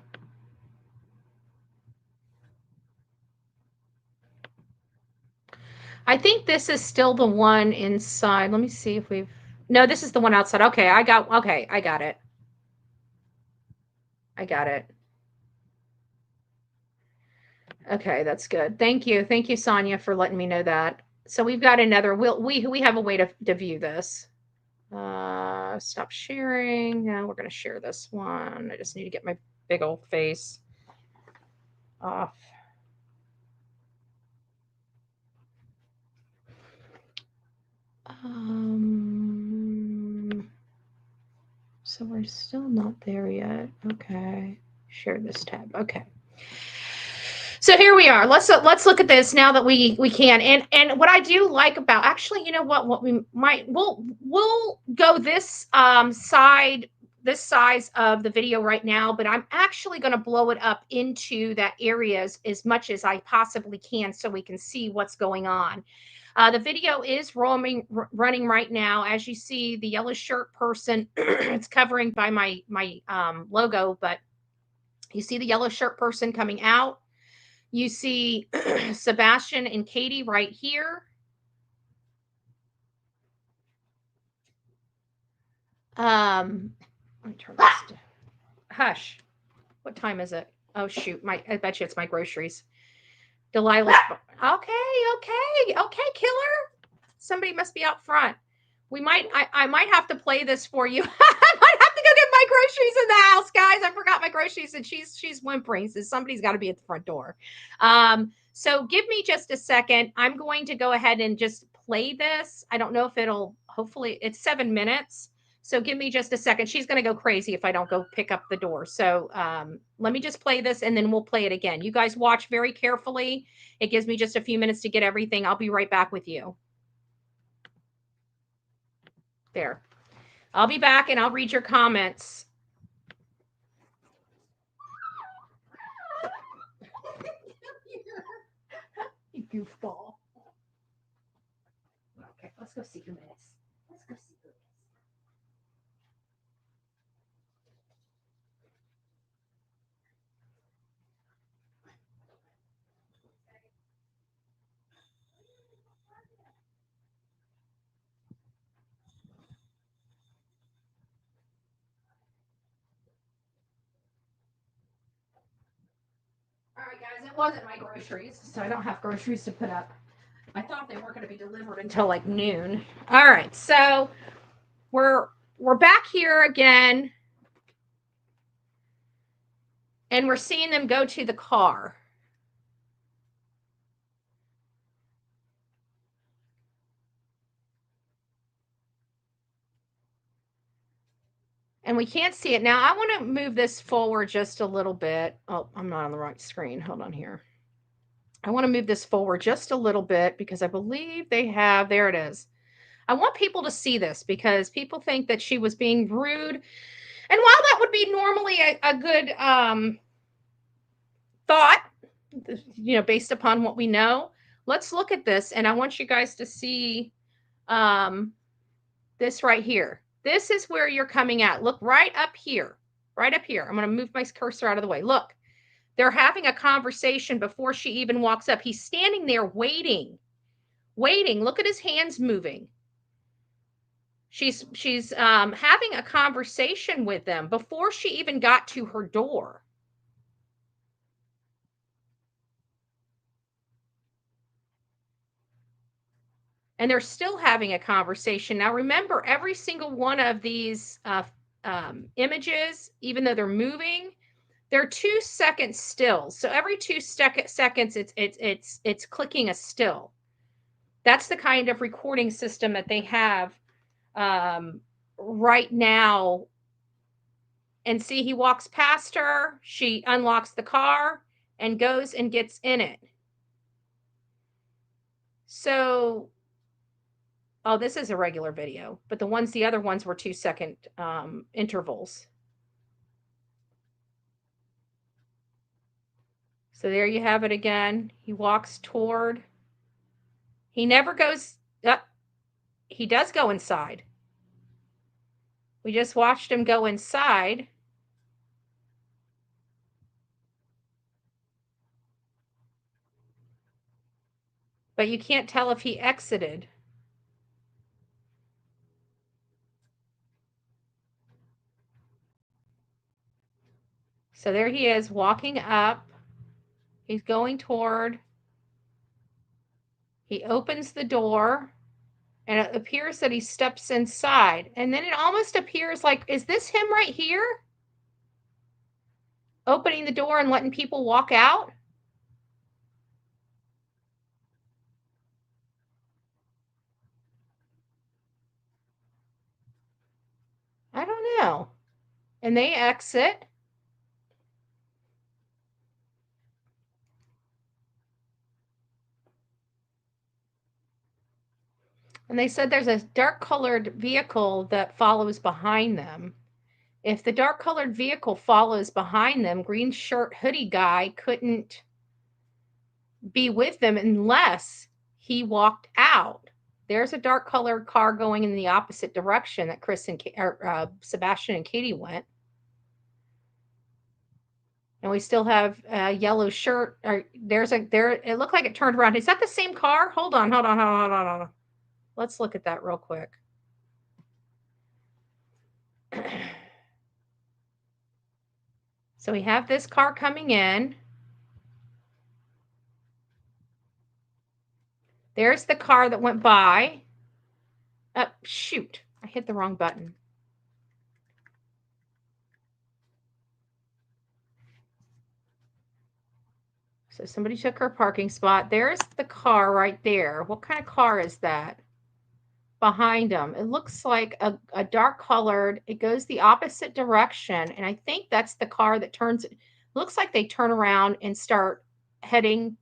[SPEAKER 14] I think this is still the one inside. Let me see if no, this is the one outside. Okay, I got it. I got it. Okay, that's good. Thank you. Thank you, Sonia, for letting me know that. So we've got another, we have a way to view this. Stop sharing. Now we're going to share this one. I just need to get my big old face off. So we're still not there yet. Okay. Share this tab. Okay. So here we are. Let's look at this now that we can. And what I do like about, actually, you know what we might, we'll go this side, this size of the video right now, but I'm actually going to blow it up into that areas as much as I possibly can so we can see what's going on. The video is running right now. As you see, the yellow shirt person, it's covering by my logo, but you see the yellow shirt person coming out. You see Sebastian and Katie right here. Let me turn this to hush. What time is it? Oh shoot, I bet you it's my groceries. Delilah's okay, killer. Somebody must be out front. I might have to play this for you. I might have to go get my groceries in the house, guys. I forgot my groceries and she's whimpering. So somebody's got to be at the front door. So give me just a second. I'm going to go ahead and just play this. I don't know if hopefully it's 7 minutes. So give me just a second. She's going to go crazy if I don't go pick up the door. So let me just play this and then we'll play it again. You guys watch very carefully. It gives me just a few minutes to get everything. I'll be right back with you. There. I'll be back and I'll read your comments. You goofball. Okay, let's go see your minutes. Let's go see your minutes. All right, guys, it wasn't my groceries, so I don't have groceries to put up. I thought they weren't going to be delivered until like noon. All right, so we're back here again, and we're seeing them go to the car. And we can't see it. Now, I want to move this forward just a little bit. Oh, I'm not on the right screen. Hold on here. I want to move this forward just a little bit because I believe they have, there it is. I want people to see this because people think that she was being rude. And while that would be normally a good thought, you know, based upon what we know, let's look at this. And I want you guys to see this right here. This is where you're coming at. Look right up here, right up here. I'm going to move my cursor out of the way. Look, they're having a conversation before she even walks up. He's standing there waiting. Look at his hands moving. She's having a conversation with them before she even got to her door. And they're still having a conversation. Now, remember, every single one of these images, even though they're moving, they're 2 seconds still. So every 2 seconds, it's clicking a still. That's the kind of recording system that they have right now. And see, he walks past her. She unlocks the car and goes and gets in it. So, oh, this is a regular video, but the other ones were 2 second intervals. So there you have it again. He walks toward. He never goes up. He does go inside. We just watched him go inside. But you can't tell if he exited. So there he is walking up. He's going toward. He opens the door and it appears that he steps inside. And then it almost appears like, is this him right here? Opening the door and letting people walk out? I don't know. And they exit. And they said there's a dark colored vehicle that follows behind them. If the dark colored vehicle follows behind them, green shirt hoodie guy couldn't be with them unless he walked out. There's a dark colored car going in the opposite direction that Chris and Sebastian and Katie went. And we still have a yellow shirt. It looked like it turned around. Is that the same car? Hold on. Let's look at that real quick. So we have this car coming in. There's the car that went by. Oh, shoot. I hit the wrong button. So somebody took her parking spot. There's the car right there. What kind of car is that? Behind them. It looks like a dark colored, it goes the opposite direction. And I think that's the car that turns, it looks like they turn around and start heading.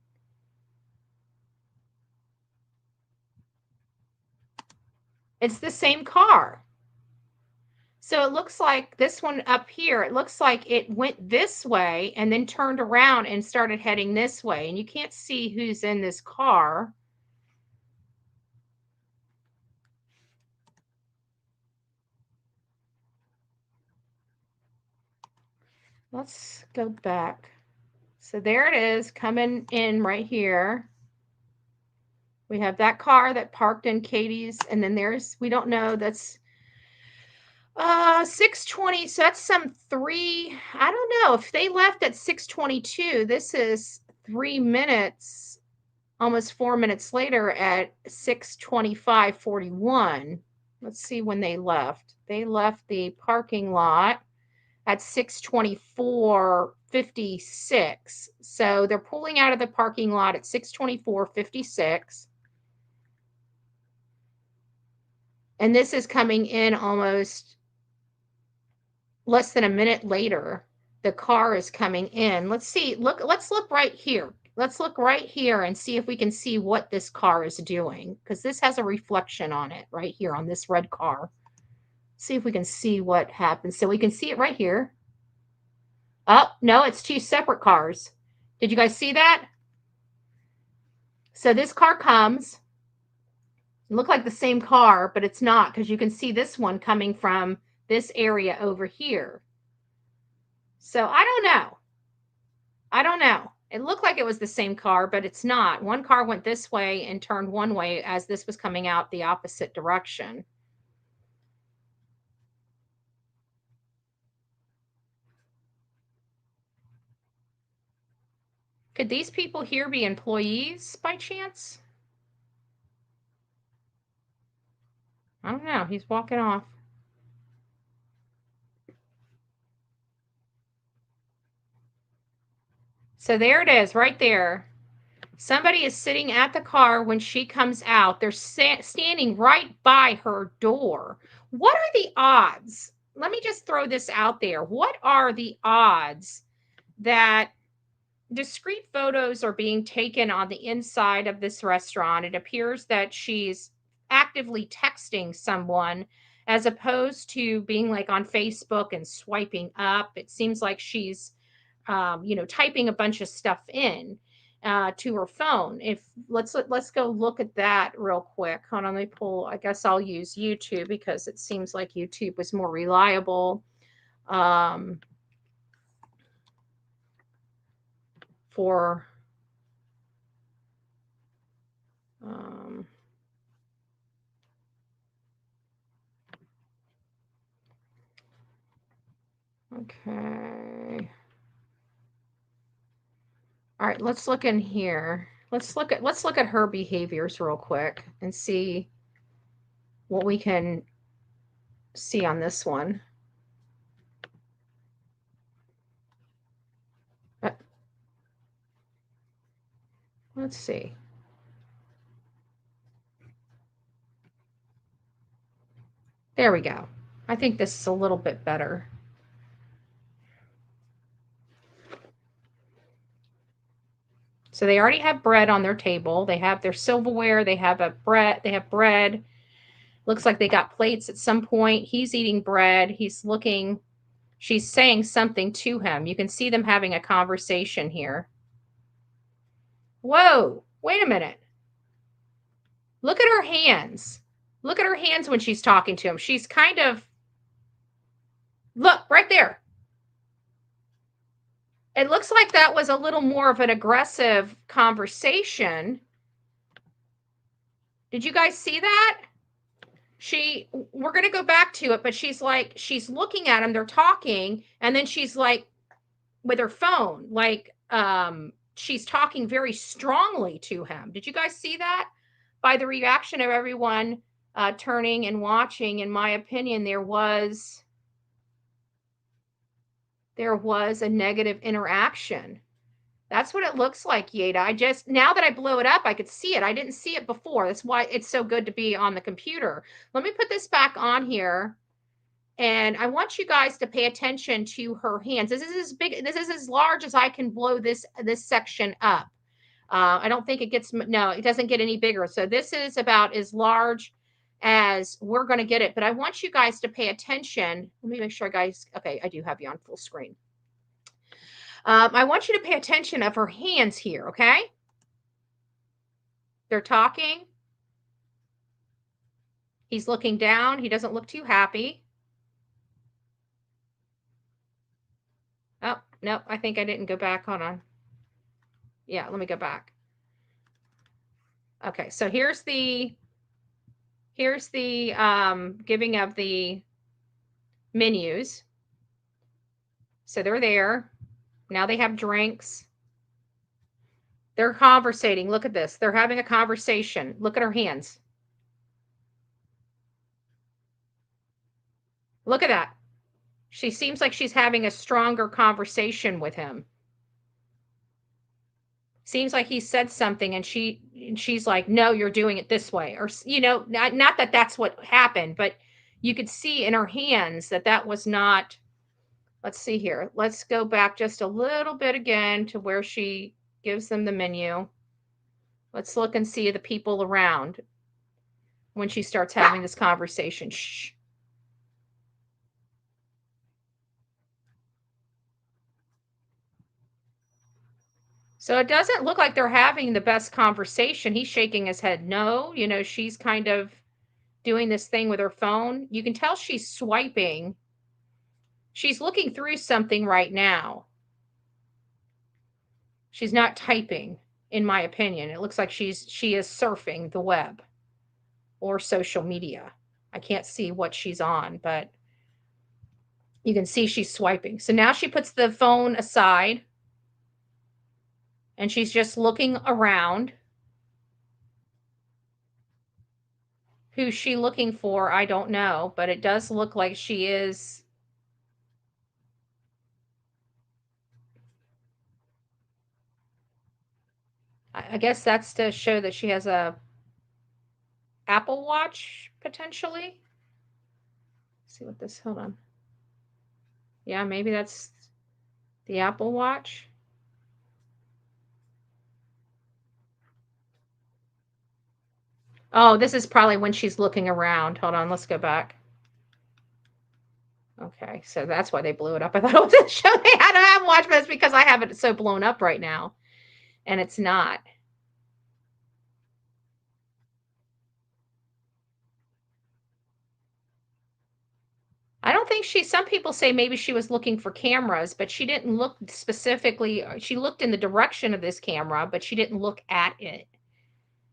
[SPEAKER 14] It's the same car. So it looks like this one up here, it looks like it went this way and then turned around and started heading this way. And you can't see who's in this car. Let's go back. So there it is coming in right here. We have that car that parked in Katie's, and then there's, we don't know, that's 6:20. So that's some I don't know if they left at 6:22. This is 3 minutes, almost 4 minutes later at 6:25:41. Let's see when they left. They left the parking lot at 6:24:56. So they're pulling out of the parking lot at 6:24:56. And this is coming in almost less than a minute later. The car is coming in. Let's see. Let's look right here. Let's look right here and see if we can see what this car is doing, because this has a reflection on it right here on this red car. See if we can see what happens. So we can see it right here. Oh, no, it's two separate cars. Did you guys see that? So this car comes. It looked like the same car, but it's not, because you can see this one coming from this area over here. So I don't know. I don't know. It looked like it was the same car, but it's not. One car went this way and turned one way as this was coming out the opposite direction. Could these people here be employees by chance? I don't know. He's walking off. So there it is right there. Somebody is sitting at the car when she comes out. They're standing right by her door. What are the odds? Let me just throw this out there. What are the odds that discrete photos are being taken on the inside of this restaurant? It appears that she's actively texting someone as opposed to being like on Facebook and swiping up. It seems like she's typing a bunch of stuff in to her phone. Let's go look at that real quick. Hold on, let me pull. I guess I'll use YouTube because it seems like YouTube was more reliable for okay. All right, let's look in here. Let's look at her behaviors real quick and see what we can see on this one. Let's see. There we go. I think this is a little bit better. So they already have bread on their table. They have their silverware. They have bread. Looks like they got plates at some point. He's eating bread. He's looking, she's saying something to him. You can see them having a conversation here. Whoa, wait a minute. Look at her hands. Look at her hands when she's talking to him. She's kind of, look, right there. It looks like that was a little more of an aggressive conversation. Did you guys see that? We're going to go back to it, but she's like, she's looking at him, they're talking, and then she's like, with her phone, like, she's talking very strongly to him. Did you guys see that? By the reaction of everyone turning and watching, in my opinion, there was a negative interaction. That's what it looks like, Yada. Now that I blew it up, I could see it. I didn't see it before. That's why it's so good to be on the computer. Let me put this back on here. And I want you guys to pay attention to her hands. This is as big, this is as large as I can blow this section up. I don't think it gets, no, it doesn't get any bigger. So this is about as large as we're going to get it. But I want you guys to pay attention. Let me make sure, guys. Okay, I do have you on full screen. I want you to pay attention of her hands here, okay? They're talking. He's looking down. He doesn't look too happy. Oh, no, I think I didn't go back. Hold on. Yeah, let me go back. Okay, so here's the giving of the menus. So they're there. Now they have drinks. They're conversating. Look at this. They're having a conversation. Look at her hands. Look at that. She seems like she's having a stronger conversation with him. Seems like he said something and she's like, no, you're doing it this way. Or, you know, not that that's what happened, but you could see in her hands that that was not. Let's see here. Let's go back just a little bit again to where she gives them the menu. Let's look and see the people around when she starts having this conversation. Shh. So it doesn't look like they're having the best conversation. He's shaking his head no. You know, she's kind of doing this thing with her phone. You can tell she's swiping. She's looking through something right now. She's not typing, in my opinion. It looks like she is surfing the web or social media. I can't see what she's on, but you can see she's swiping. So now she puts the phone aside and she's just looking around. Who's she looking for? I don't know, but it does look like she is. I guess that's to show that she has a Apple Watch, potentially. Let's see what this, hold on. Yeah, maybe that's the Apple Watch. Oh, this is probably when she's looking around. Hold on, let's go back. Okay, so that's why they blew it up. I thought it was a show they had an Apple Watch, but it's because I have it so blown up right now. And it's not. I don't think some people say maybe she was looking for cameras, but she didn't look specifically. She looked in the direction of this camera, but she didn't look at it.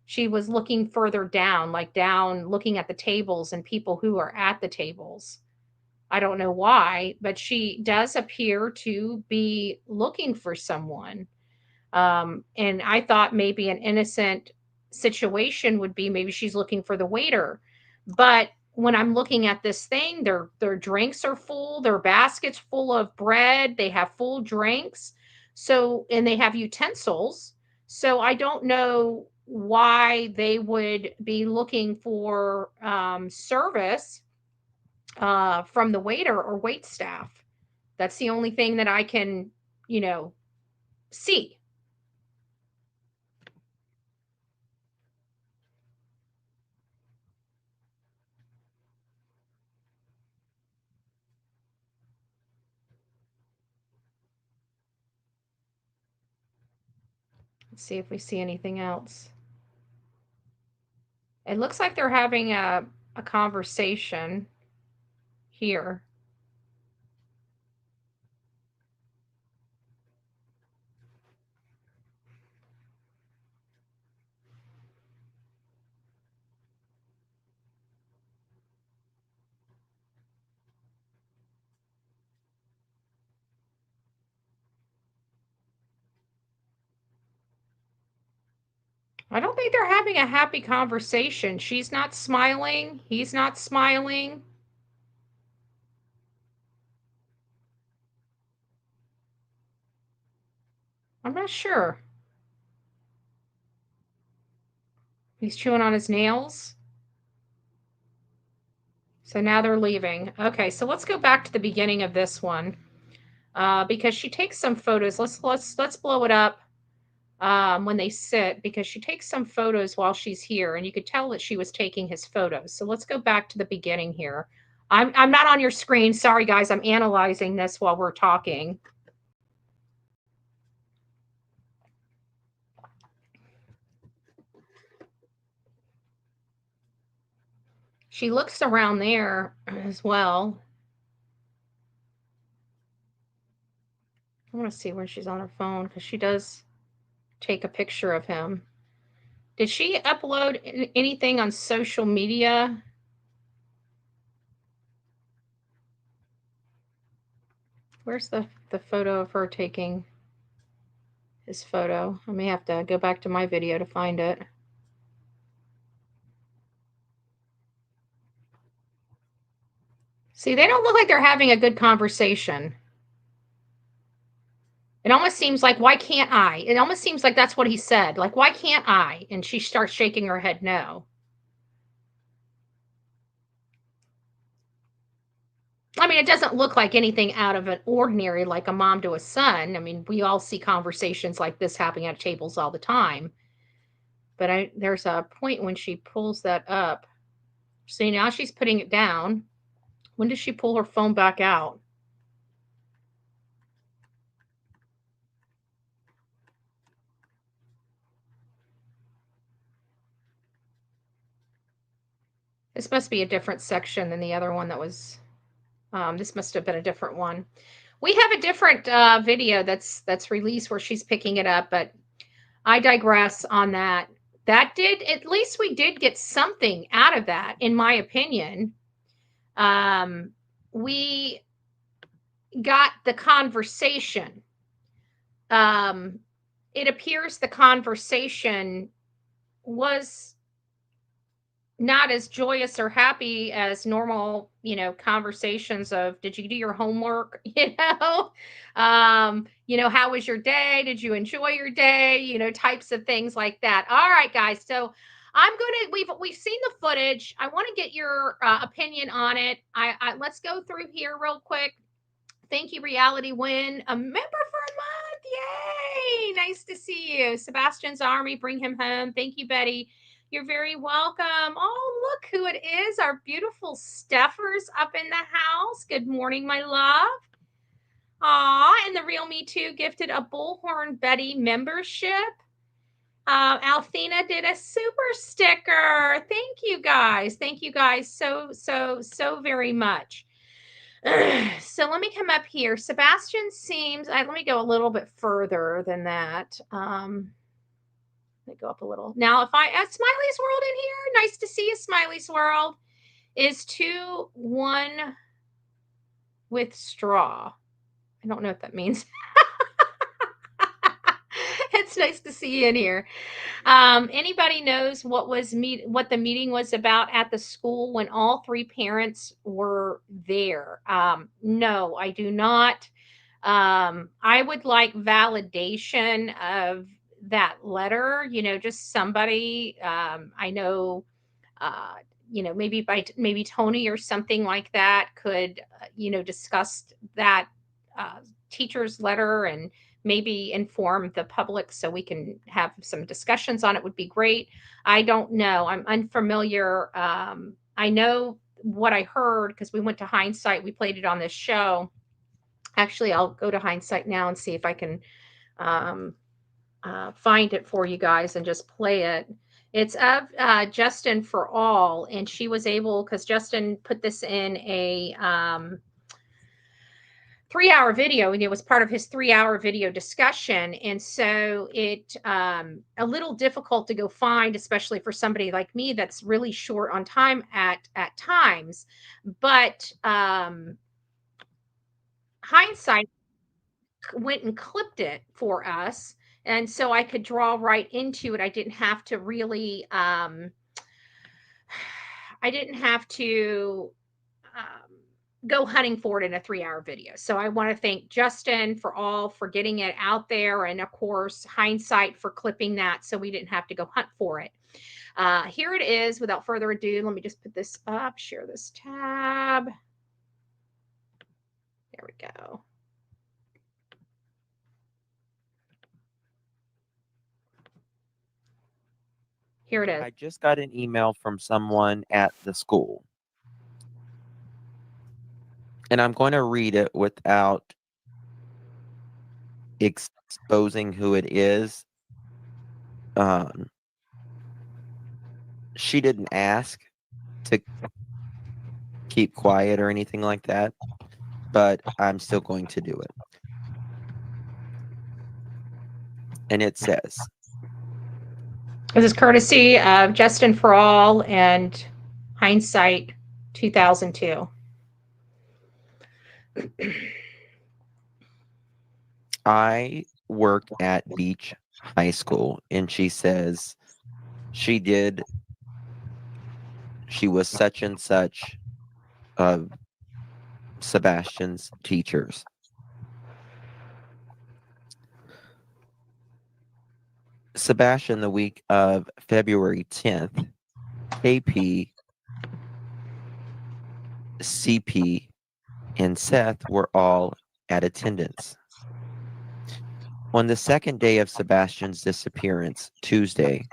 [SPEAKER 14] She was looking further down, like down, looking at the tables and people who are at the tables. I don't know why, but she does appear to be looking for someone. And I thought maybe an innocent situation would be maybe she's looking for the waiter. But when I'm looking at this thing, their drinks are full, their baskets full of bread, they have full drinks. So, and they have utensils. So I don't know why they would be looking for service from the waiter or wait staff. That's the only thing that I can, see. Let's see if we see anything else. It looks like they're having a conversation here. I don't think they're having a happy conversation. She's not smiling. He's not smiling. I'm not sure. He's chewing on his nails. So now they're leaving. Okay, so let's go back to the beginning of this one, because she takes some photos. Let's blow it up when they sit, because she takes some photos while she's here, and you could tell that she was taking his photos. So let's go back to the beginning here. I'm not on your screen. Sorry, guys. I'm analyzing this while we're talking. She looks around there as well. I want to see where she's on her phone, because she does take a picture of him. Did she upload anything on social media? Where's the photo of her taking his photo? I may have to go back to my video to find it. See, they don't look like they're having a good conversation. It almost seems like, why can't I? It almost seems like that's what he said. Like, why can't I? And she starts shaking her head no. I mean, it doesn't look like anything out of an ordinary, like a mom to a son. I mean, we all see conversations like this happening at tables all the time. But there's a point when she pulls that up. See, now she's putting it down. When does she pull her phone back out? This must be a different section than the other one that was, this must have been a different one. We have a different video that's released where she's picking it up, but I digress on that. That did, at least we did get something out of that, in my opinion. We got the conversation. It appears the conversation was not as joyous or happy as normal, conversations of, did you do your homework? How was your day? Did you enjoy your day? Types of things like that. All right, guys. So we've seen the footage. I want to get your opinion on it. Let's go through here real quick. Thank you, Reality Win. A member for a month. Yay. Nice to see you. Sebastian's Army, bring him home. Thank you, Betty. You're very welcome. Oh, look who it is. Our beautiful Steffers up in the house. Good morning, my love. Aw, and the Real Me Too gifted a Bullhorn Betty membership. Althena did a super sticker. Thank you guys. Thank you guys so very much. So let me come up here. Sebastian seems, let me go a little bit further than that. Let me go up a little. Now, if I add Smiley's World in here, nice to see you, Smiley's World, is 2-1 with straw. I don't know what that means. It's nice to see you in here. Anybody knows what the meeting was about at the school when all three parents were there? No, I do not. I would like validation of that letter, just somebody, I know, maybe Tony or something like that could, discuss that teacher's letter and maybe inform the public so we can have some discussions on it would be great. I don't know. I'm unfamiliar. I know what I heard because we went to Hindsight. We played it on this show. Actually, I'll go to Hindsight now and see if I can find it for you guys and just play it. It's of Justin for All, and she was able, because Justin put this in a 3-hour video, and it was part of his 3-hour video discussion. And so it a little difficult to go find, especially for somebody like me that's really short on time at times. But Hindsight went and clipped it for us, and so I could draw right into it. I didn't have to really I didn't have to go hunting for it in a 3-hour video. So I want to thank Justin for All for getting it out there, and of course Hindsight for clipping that so we didn't have to go hunt for it. Here it is. Without further ado, let me just put this up, share this tab. There we go. Here it is.
[SPEAKER 19] I just got an email from someone at the school. And I'm going to read it without exposing who it is. She didn't ask to keep quiet or anything like that, but I'm still going to do it. And it says,
[SPEAKER 14] this is courtesy of Justin for All and Hindsight 2002.
[SPEAKER 19] I work at Beach High School, and she says she was such and such of Sebastian's teachers. Sebastian, the week of February 10th, KP, CP, and Seth were all at attendance. On the second day of Sebastian's disappearance, Tuesday,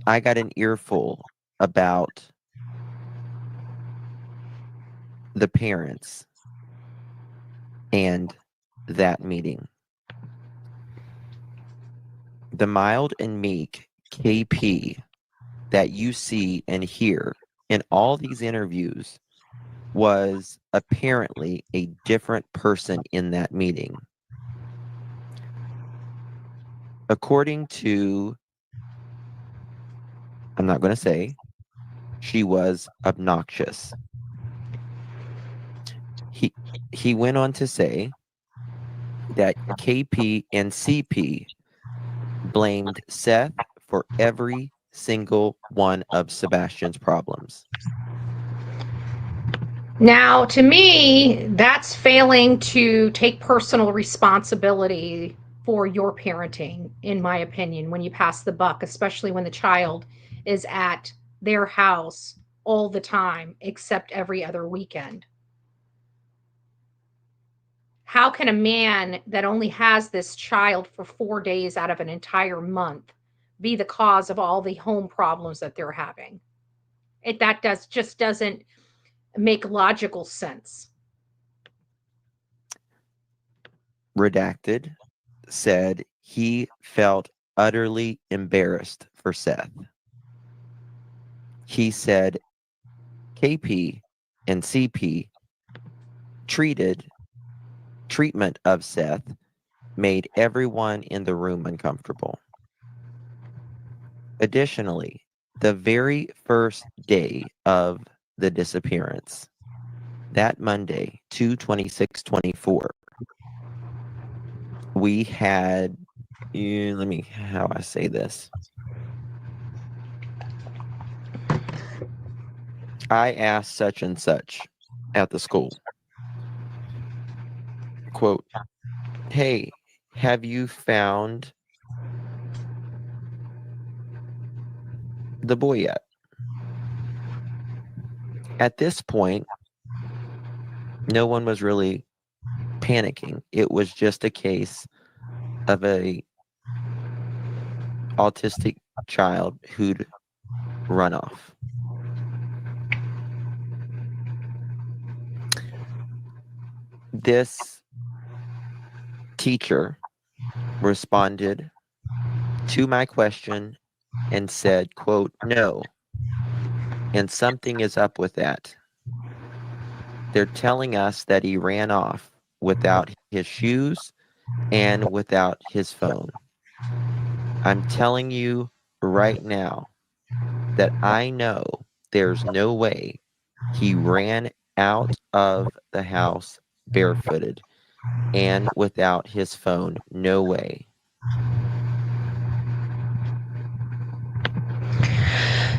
[SPEAKER 19] I got an earful about the parents and that meeting. The mild and meek KP that you see and hear in all these interviews was apparently a different person in that meeting. According to, I'm not going to say, she was obnoxious. He went on to say that KP and CP blamed Seth for every single one of Sebastian's problems.
[SPEAKER 14] Now, to me, that's failing to take personal responsibility for your parenting, in my opinion, when you pass the buck, especially when the child is at their house all the time, except every other weekend. How can a man that only has this child for 4 days out of an entire month be the cause of all the home problems that they're having? Just doesn't make logical sense.
[SPEAKER 19] Redacted said he felt utterly embarrassed for Seth. He said KP and CP treatment of Seth made everyone in the room uncomfortable. Additionally, the very first day of the disappearance, that Monday, 2/26/24, we had, how I say this. I asked such and such at the school, quote, "Hey, have you found the boy yet?" At this point, no one was really panicking. It was just a case of a autistic child who'd run off. This teacher responded to my question and said, quote, "No, and something is up with that. They're telling us that he ran off without his shoes and without his phone. I'm telling you right now that I know there's no way he ran out of the house barefooted and without his phone. No way."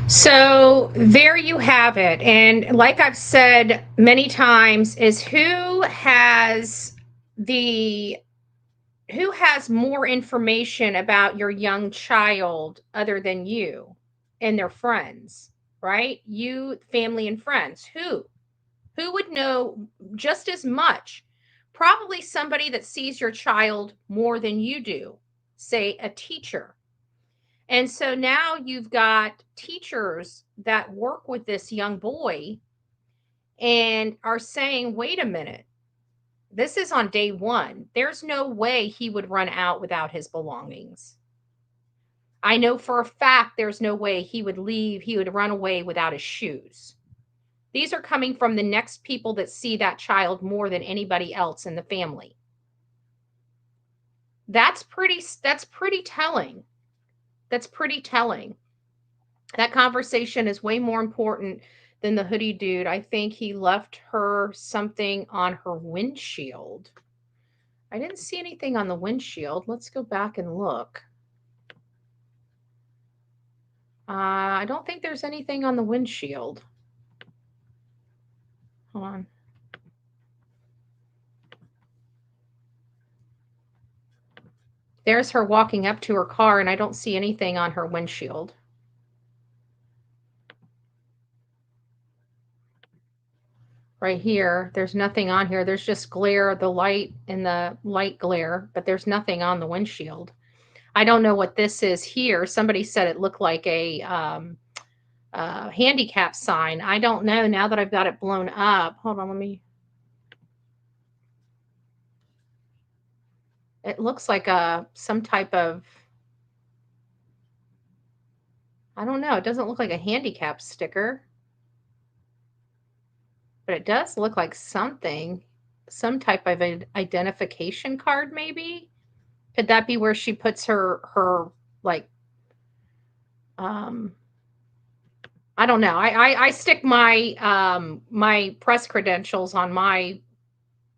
[SPEAKER 14] So there you have it. And like I've said many times, is who has more information about your young child other than you and their friends, right? You, family, and friends. Who would know just as much? Probably somebody that sees your child more than you do, say a teacher. And so now you've got teachers that work with this young boy and are saying, wait a minute, this is on day one. There's no way he would run out without his belongings. I know for a fact there's no way he would run away without his shoes. These are coming from the next people that see that child more than anybody else in the family. That's pretty telling. That's pretty telling. That conversation is way more important than the hoodie dude. I think he left her something on her windshield. I didn't see anything on the windshield. Let's go back and look. I don't think there's anything on the windshield. Hold on. There's her walking up to her car, and I don't see anything on her windshield. Right here, there's nothing on here. There's just glare, the light and the light glare, but there's nothing on the windshield. I don't know what this is here. Somebody said it looked like a handicap sign. I don't know now that I've got it blown up. Hold on, let me. It looks like some type of, I don't know. It doesn't look like a handicap sticker, but it does look like something, some type of an identification card, maybe. Could that be where she puts her like, I don't know. I stick my my press credentials on my,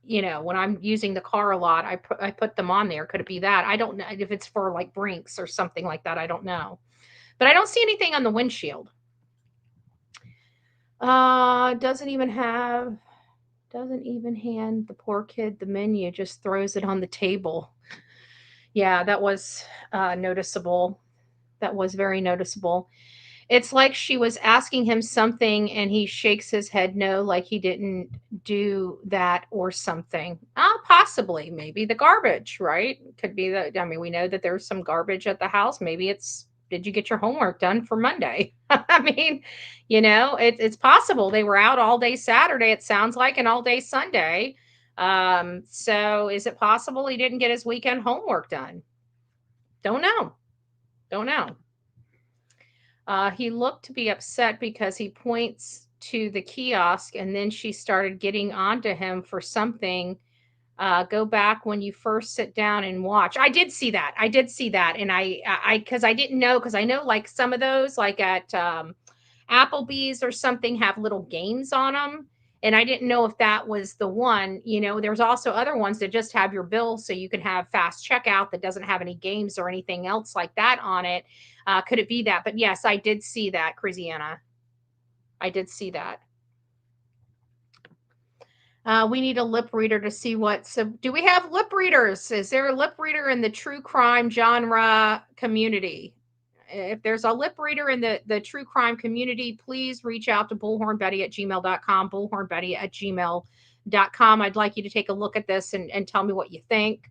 [SPEAKER 14] when I'm using the car a lot, I put them on there. Could it be that? I don't know if it's for like Brinks or something like that. I don't know. But I don't see anything on the windshield. Doesn't even hand the poor kid the menu, just throws it on the table. Yeah, that was noticeable. That was very noticeable. It's like she was asking him something and he shakes his head no, like he didn't do that or something. Possibly, maybe the garbage, right? Could be we know that there's some garbage at the house. Maybe it's, did you get your homework done for Monday? I mean, it's possible. They were out all day Saturday, it sounds like, and all day Sunday. So is it possible he didn't get his weekend homework done? Don't know. He looked to be upset because he points to the kiosk and then she started getting onto him for something. Go back when you first sit down and watch. I did see that. And because I didn't know, because I know like some of those, like at Applebee's or something, have little games on them. And I didn't know if that was the one. There's also other ones that just have your bill so you can have fast checkout that doesn't have any games or anything else like that on it. Could it be that? But yes, I did see that, Craziana. I did see that. We need a lip reader to see so do we have lip readers? Is there a lip reader in the true crime genre community? If there's a lip reader in the true crime community, please reach out to bullhornbetty@gmail.com, bullhornbetty@gmail.com. I'd like you to take a look at this and tell me what you think.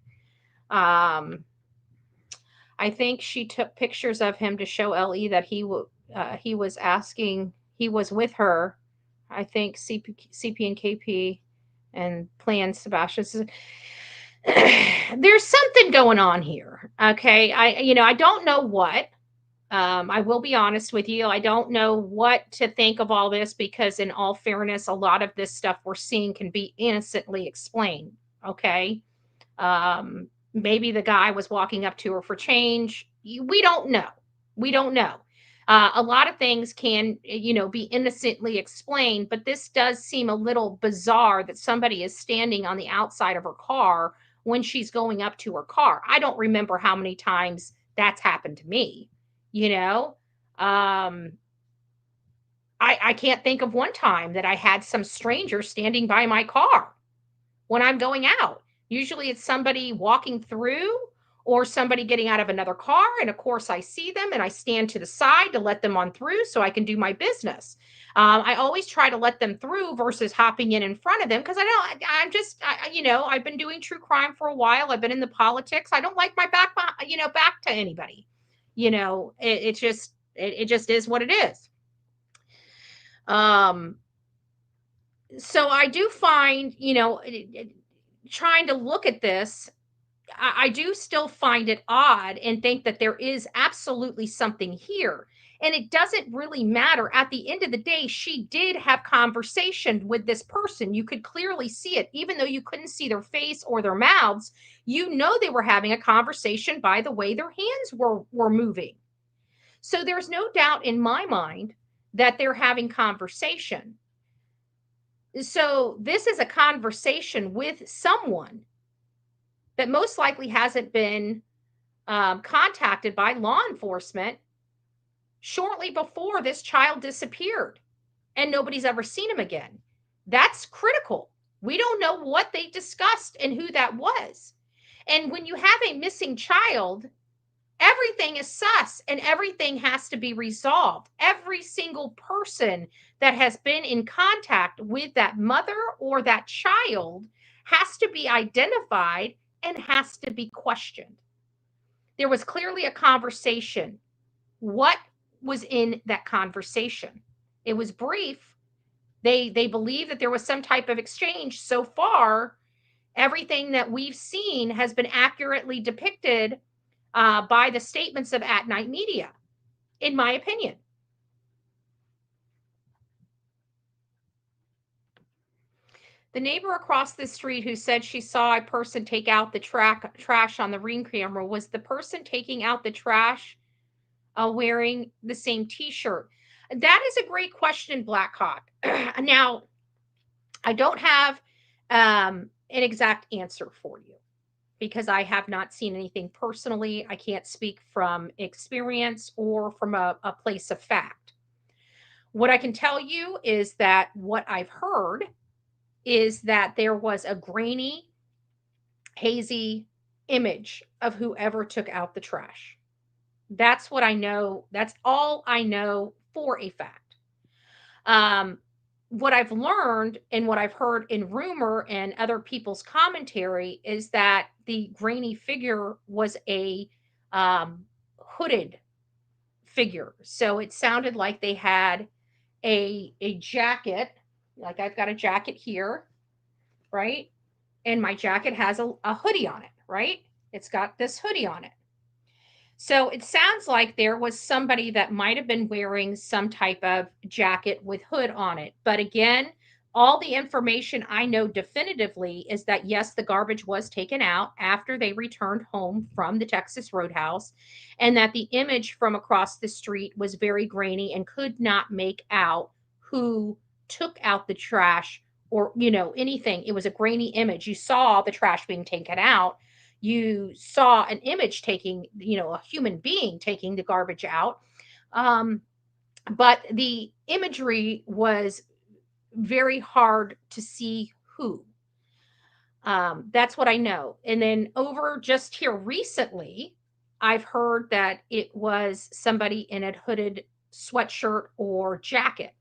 [SPEAKER 14] I think she took pictures of him to show LE that he was asking, he was with her. I think CP and KP and planned Sebastian. there's something going on here. Okay. I don't know what. I will be honest with you. I don't know what to think of all this because, in all fairness, a lot of this stuff we're seeing can be innocently explained. Okay. Maybe the guy was walking up to her for change. We don't know. We don't know. A lot of things can, be innocently explained, but this does seem a little bizarre that somebody is standing on the outside of her car when she's going up to her car. I don't remember how many times that's happened to me. I can't think of one time that I had some stranger standing by my car when I'm going out. Usually it's somebody walking through or somebody getting out of another car. And of course, I see them and I stand to the side to let them on through so I can do my business. I always try to let them through versus hopping in front of them because I've been doing true crime for a while. I've been in the politics. I don't like my back to anybody. It just is what it is. So I do find, trying to look at this, I do still find it odd and think that there is absolutely something here. And it doesn't really matter. At the end of the day, she did have conversation with this person. You could clearly see it, even though you couldn't see their face or their mouths. They were having a conversation by the way their hands were moving. So there's no doubt in my mind that they're having conversation. So this is a conversation with someone that most likely hasn't been contacted by law enforcement shortly before this child disappeared and nobody's ever seen him again. That's critical. We don't know what they discussed and who that was. And when you have a missing child, everything is sus and everything has to be resolved. Every single person that has been in contact with that mother or that child has to be identified and has to be questioned. There was clearly a conversation. What was in that conversation? It was brief. They believe that there was some type of exchange. So far, everything that we've seen has been accurately depicted by the statements of At Night Media, in my opinion. The neighbor across the street who said she saw a person take out the trash on the ring camera, was the person taking out the trash wearing the same t-shirt? That is a great question, Blackhawk. Now, I don't have an exact answer for you because I have not seen anything personally. I can't speak from experience or from a place of fact. What I can tell you is that what I've heard is that there was a grainy, hazy image of whoever took out the trash. That's what I know. That's all I know for a fact. What I've learned and what I've heard in rumor and other people's commentary is that the grainy figure was a hooded figure. So it sounded like they had a jacket. Like I've got a jacket here, right? And my jacket has a hoodie on it, right? It's got this hoodie on it. So it sounds like there was somebody that might have been wearing some type of jacket with hood on it. But again, all the information I know definitively is that yes, the garbage was taken out after they returned home from the Texas Roadhouse, and that the image from across the street was very grainy and could not make out who took out the trash or anything. It was a grainy image. You saw the trash being taken out. You saw an image taking, a human being taking the garbage out. But the imagery was very hard to see who. That's what I know. And then over just here recently, I've heard that it was somebody in a hooded sweatshirt or jacket.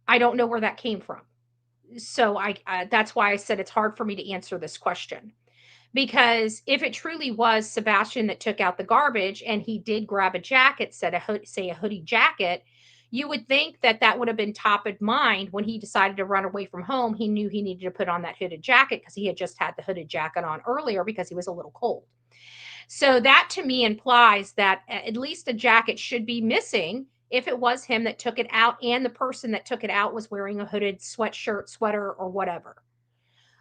[SPEAKER 14] I don't know where that came from. So that's why I said it's hard for me to answer this question. Because if it truly was Sebastian that took out the garbage and he did grab a jacket, say a hoodie jacket, You would think that that would have been top of mind when he decided to run away from home. He knew he needed to put on that hooded jacket because he had just had the hooded jacket on earlier because he was a little cold. So that to me implies that at least a jacket should be missing if it was him that took it out and the person that took it out was wearing a hooded sweatshirt, sweater, or whatever.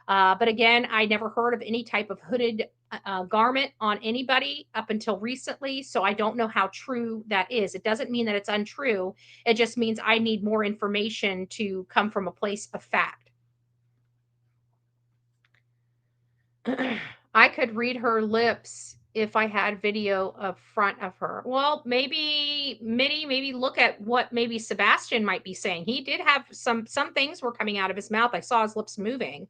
[SPEAKER 14] But again, I never heard of any type of hooded garment on anybody up until recently. So I don't know how true that is. It doesn't mean that it's untrue. It just means I need more information to come from a place of fact. I could read her lips if I had video of front of her. Well, maybe look at what maybe Sebastian might be saying. He did have some things were coming out of his mouth. I saw his lips moving.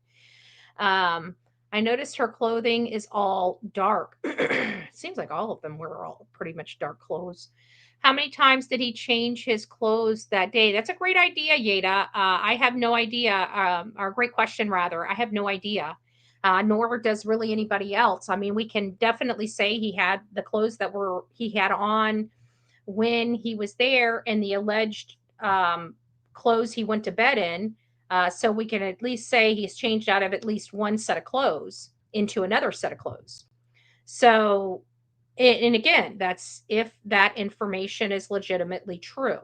[SPEAKER 14] I noticed her clothing is all dark. Seems like all of them were all pretty much dark clothes. How many times did he change his clothes that day? That's a great idea, Yeda. I have no idea, or great question rather. I have no idea. Nor does really anybody else. I mean, we can definitely say he had the clothes that he had on when he was there and the alleged clothes he went to bed in. So we can at least say he's changed out of at least one set of clothes into another set of clothes. So, and again, that's if that information is legitimately true.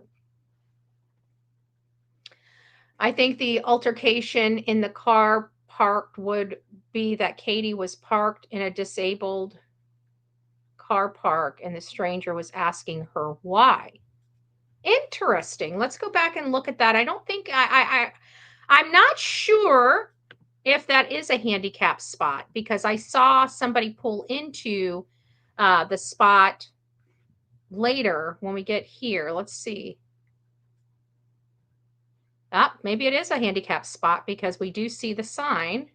[SPEAKER 14] I think the altercation in the car parked would be that Katie was parked in a disabled car park and the stranger was asking her why. Interesting. Let's go back and look at that. I don't think I'm not sure if that is a handicap spot because I saw somebody pull into the spot later when we get here. Let's see. Maybe it is a handicap spot because we do see the sign.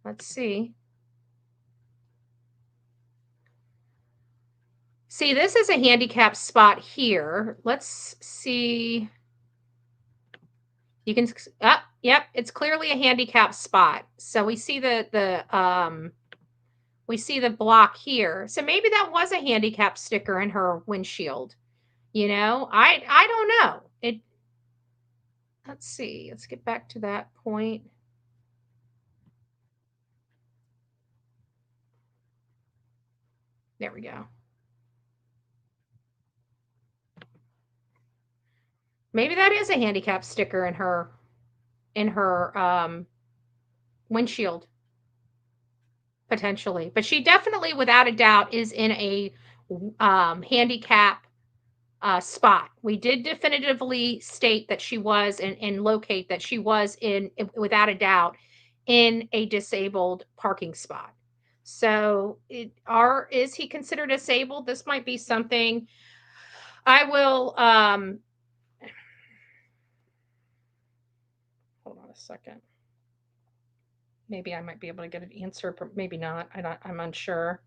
[SPEAKER 14] Let's see. See, this is a handicap spot here. Let's see. You can, yep, it's clearly a handicap spot. So we see we see the block here. So maybe that was a handicap sticker in her windshield. You know, I don't know. Let's see. Let's get back to that point. There we go. Maybe that is a handicap sticker in her windshield, potentially. But she definitely, without a doubt, is in a handicap spot. We did definitively state that she was and locate that she was without a doubt, in a disabled parking spot. So is he considered disabled? This might be something I will hold on a second. Maybe I might be able to get an answer, but maybe not. I'm unsure.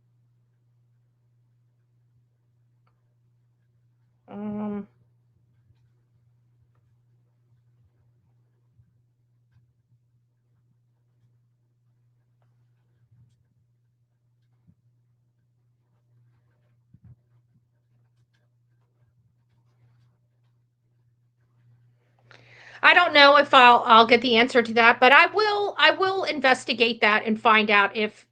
[SPEAKER 14] I don't know if I'll get the answer to that, but I will investigate that and find out if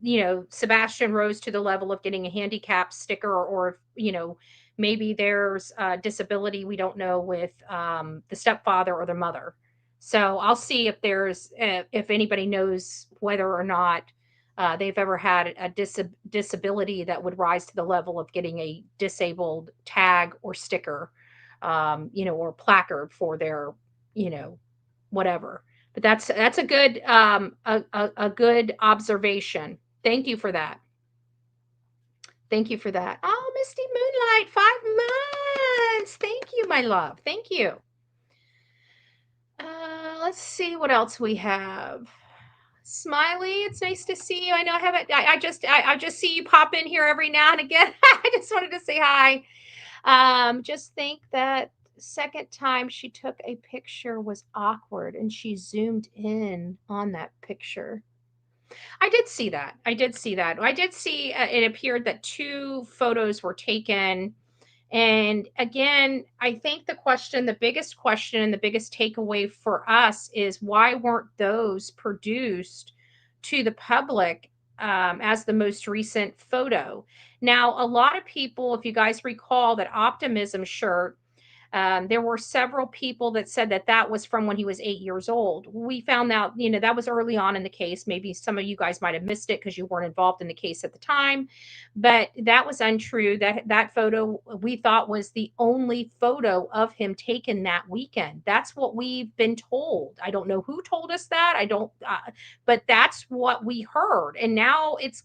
[SPEAKER 14] you know Sebastian rose to the level of getting a handicap sticker, or if you know maybe there's a disability we don't know with the stepfather or the mother. So I'll see if there's if anybody knows whether or not they've ever had a disability that would rise to the level of getting a disabled tag or sticker. You know, or placard for their, you know, whatever. But that's a good a good observation. Thank you for that. Thank you for that. Oh, Misty Moonlight, 5 months. Thank you, my love. Thank you. Let's see what else we have. Smiley, it's nice to see you. I know I haven't. I just see you pop in here every now and again. I just wanted to say hi. Just think that second time she took a picture was awkward and she zoomed in on that picture. I did see that. I did see it appeared that 2 photos were taken And again, I think the biggest question and the biggest takeaway for us is why weren't those produced to the public as the most recent photo? Now, a lot of people, if you guys recall that optimism shirt, there were several people that said that that was from when he was 8 years old. We found out, that was early on in the case. Maybe some of you guys might have missed it because you weren't involved in the case at the time, but that was untrue. That photo we thought was the only photo of him taken that weekend. That's what we've been told. I don't know who told us that. I don't, but that's what we heard. And now it's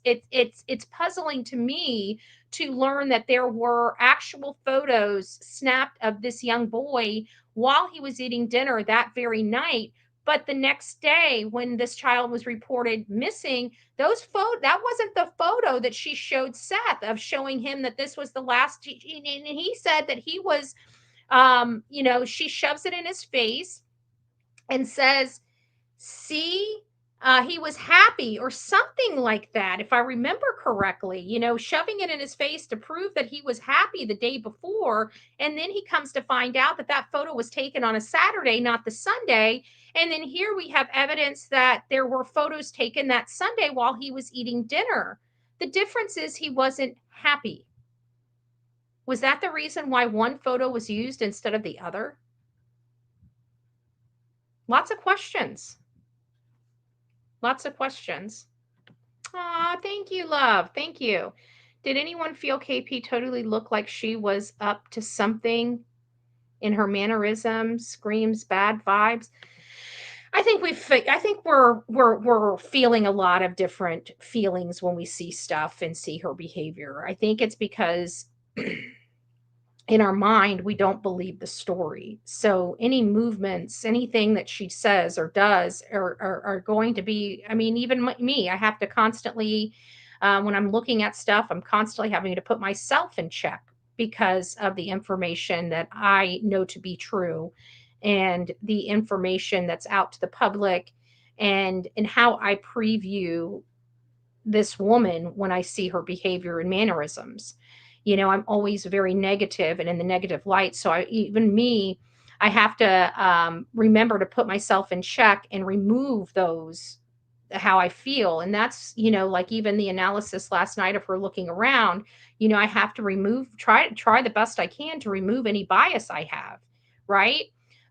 [SPEAKER 14] puzzling to me to learn that there were actual photos snapped of this young boy while he was eating dinner that very night. But the next day, when this child was reported missing, that wasn't the photo that she showed Seth of showing him that this was the last. And he said that he was, she shoves it in his face and says, see, he was happy or something like that, if I remember correctly, shoving it in his face to prove that he was happy the day before. And then he comes to find out that that photo was taken on a Saturday, not the Sunday. And then here we have evidence that there were photos taken that Sunday while he was eating dinner. The difference is he wasn't happy. Was that the reason why one photo was used instead of the other? Lots of questions. Lots of questions. Aw, thank you, love. Thank you. Did anyone feel KP totally looked like she was up to something in her mannerisms, screams, bad vibes? I think we're feeling a lot of different feelings when we see stuff and see her behavior. I think it's because in our mind, we don't believe the story. So any movements, anything that she says or does are going to be, even me, I have to constantly, when I'm looking at stuff, I'm constantly having to put myself in check because of the information that I know to be true and the information that's out to the public and how I preview this woman when I see her behavior and mannerisms. I'm always very negative and in the negative light. So I have to remember to put myself in check and remove those, how I feel. And that's, like even the analysis last night of her looking around, I have to try the best I can to remove any bias I have. Right.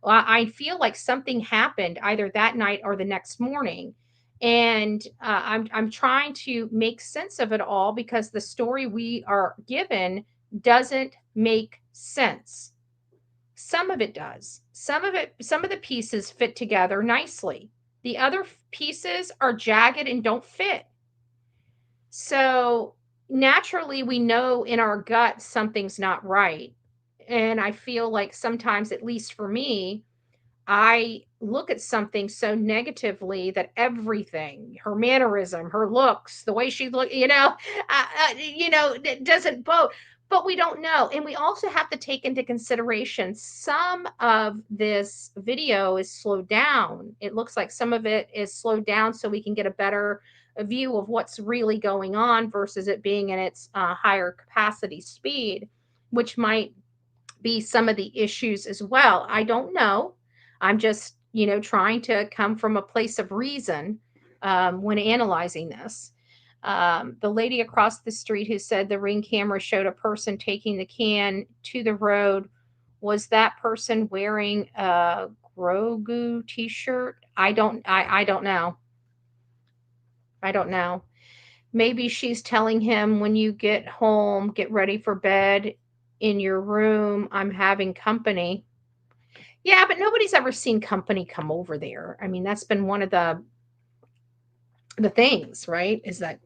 [SPEAKER 14] I feel like something happened either that night or the next morning. And I'm trying to make sense of it all because the story we are given doesn't make sense. Some of it does. Some of the pieces fit together nicely. The other pieces are jagged and don't fit. So naturally, we know in our gut something's not right. And I feel like sometimes, at least for me, I look at something so negatively that everything, her mannerism, her looks, the way she look, doesn't both. But we don't know. And we also have to take into consideration some of this video is slowed down. It looks like some of it is slowed down so we can get a better view of what's really going on versus it being in its higher capacity speed, which might be some of the issues as well. I don't know. I'm just, trying to come from a place of reason when analyzing this. The lady across the street who said the Ring camera showed a person taking the can to the road. Was that person wearing a Grogu t-shirt? I don't know. I don't know. Maybe she's telling him when you get home, get ready for bed in your room. I'm having company. Yeah, but nobody's ever seen company come over there. That's been one of the things, right? Is that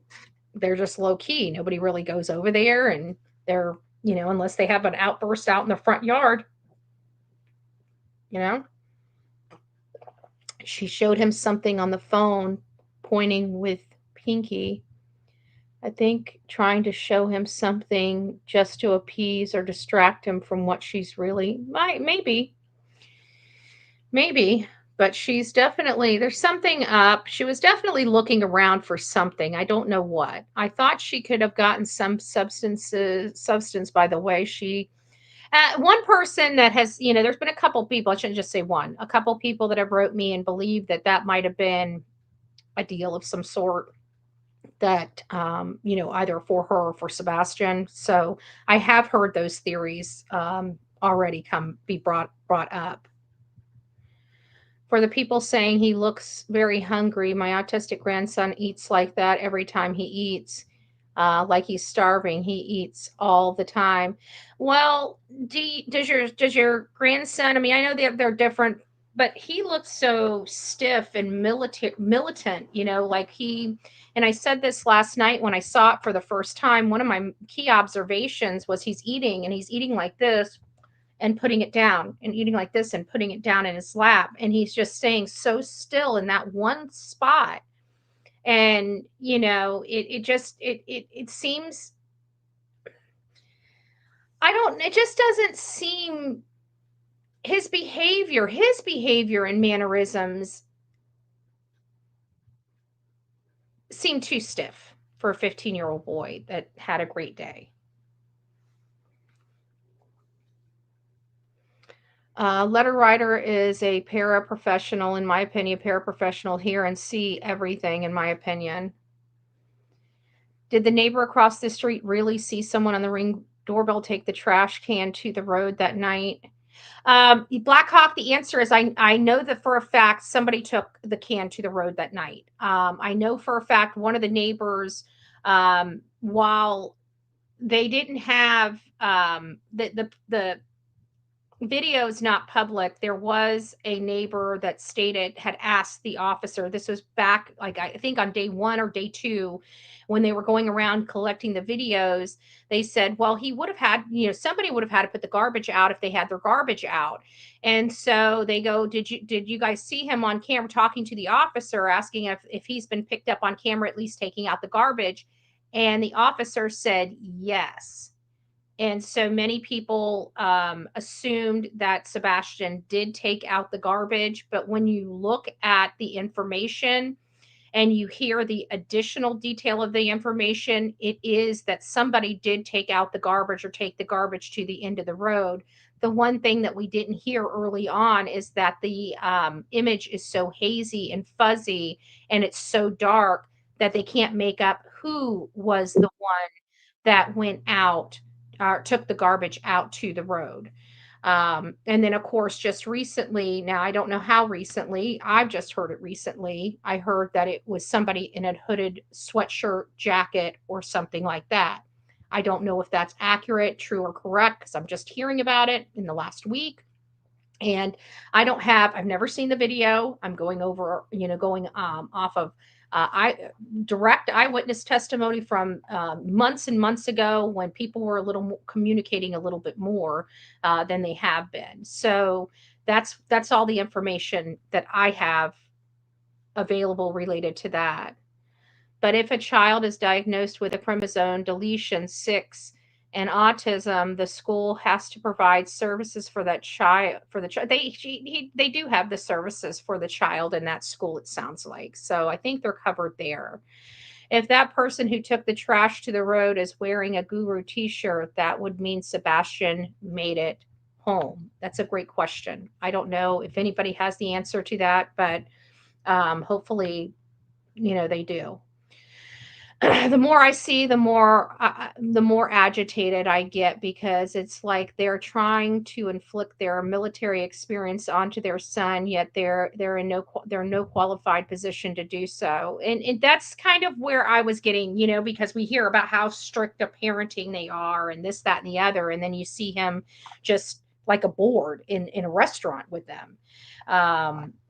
[SPEAKER 14] they're just low key. Nobody really goes over there and they're, unless they have an outburst out in the front yard. She showed him something on the phone, pointing with Pinky. I think trying to show him something just to appease or distract him from what she's really, maybe, but she's definitely, there's something up. She was definitely looking around for something. I don't know what. I thought she could have gotten some substance by the way she One person that has, there's been a couple people, I shouldn't just say one, a couple people that have wrote me and believe that that might have been a deal of some sort that, either for her or for Sebastian. So I have heard those theories already be brought up. For the people saying he looks very hungry, my autistic grandson eats like that every time he eats. Like he's starving. He eats all the time. Well, does your grandson? I mean, I know they're different, but he looks so stiff and militant. Like he. And I said this last night when I saw it for the first time. One of my key observations was he's eating like this and putting it down, and eating like this and putting it down in his lap, and he's just staying so still in that one spot. And it seems, it just doesn't seem, his behavior and mannerisms seem too stiff for a 15-year-old boy that had a great day. Letter writer is a paraprofessional, in my opinion. Paraprofessional, hear and see everything, in my opinion. Did the neighbor across the street really see someone on the Ring doorbell take the trash can to the road that night? Black Hawk, the answer is I know that for a fact somebody took the can to the road that night. I know for a fact one of the neighbors, while they didn't have the video is not public, there was a neighbor that had asked the officer, this was back, like, I think on day 1 or day 2, when they were going around collecting the videos. They said, well, he would have had, somebody would have had to put the garbage out if they had their garbage out. And so they go, did you guys see him on camera talking to the officer, asking if he's been picked up on camera, at least taking out the garbage? And the officer said yes. And so many people assumed that Sebastian did take out the garbage. But when you look at the information and you hear the additional detail of the information, it is that somebody did take out the garbage or take the garbage to the end of the road. The one thing that we didn't hear early on is that the image is so hazy and fuzzy, and it's so dark that they can't make up who was the one that went out, took the garbage out to the road. And then, of course, just recently, now I don't know how recently, I've just heard it recently, I heard that it was somebody in a hooded sweatshirt, jacket, or something like that. I don't know if that's accurate, true, or correct, because I'm just hearing about it in the last week. And I've never seen the video. I'm going over, going off of direct eyewitness testimony from months and months ago, when people were communicating a little bit more than they have been. So that's all the information that I have available related to that. But if a child is diagnosed with a chromosome deletion 6 and autism, the school has to provide services for that child. They do have the services for the child in that school, it sounds like. So I think they're covered there. If that person who took the trash to the road is wearing a Guru t-shirt, that would mean Sebastian made it home. That's a great question. I don't know if anybody has the answer to that, but hopefully, they do. The more I see, the more agitated I get, because it's like they're trying to inflict their military experience onto their son, yet they're in no qualified position to do so. And that's kind of where I was getting, because we hear about how strict of parenting they are, and this, that, and the other, and then you see him just like a board in a restaurant with them.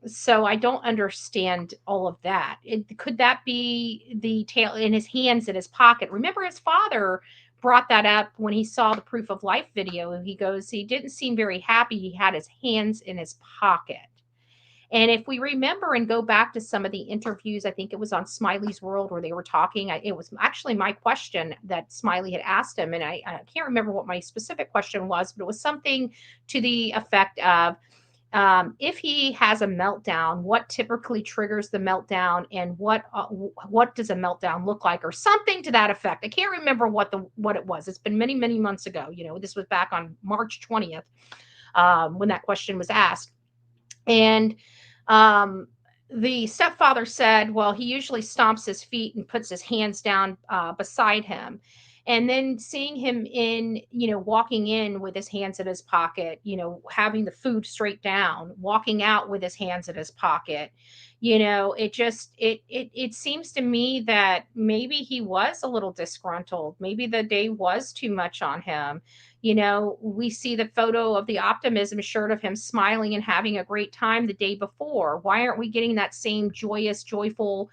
[SPEAKER 14] So I don't understand all of that. Could that be the tail in his hands in his pocket? Remember, his father brought that up when he saw the proof of life video. He goes, he didn't seem very happy. He had his hands in his pocket. And if we remember and go back to some of the interviews, I think it was on Smiley's World where they were talking. It was actually my question that Smiley had asked him. And I can't remember what my specific question was, but it was something to the effect of, if he has a meltdown, what typically triggers the meltdown, and what does a meltdown look like, or something to that effect. I can't remember what it was. It's been many, many months ago. This was back on March 20th when that question was asked. And the stepfather said, well, he usually stomps his feet and puts his hands down beside him. And then seeing him walking in with his hands in his pocket, having the food straight down, walking out with his hands in his pocket, it seems to me that maybe he was a little disgruntled. Maybe the day was too much on him. We see the photo of the optimism shirt of him smiling and having a great time the day before. Why aren't we getting that same joyous, joyful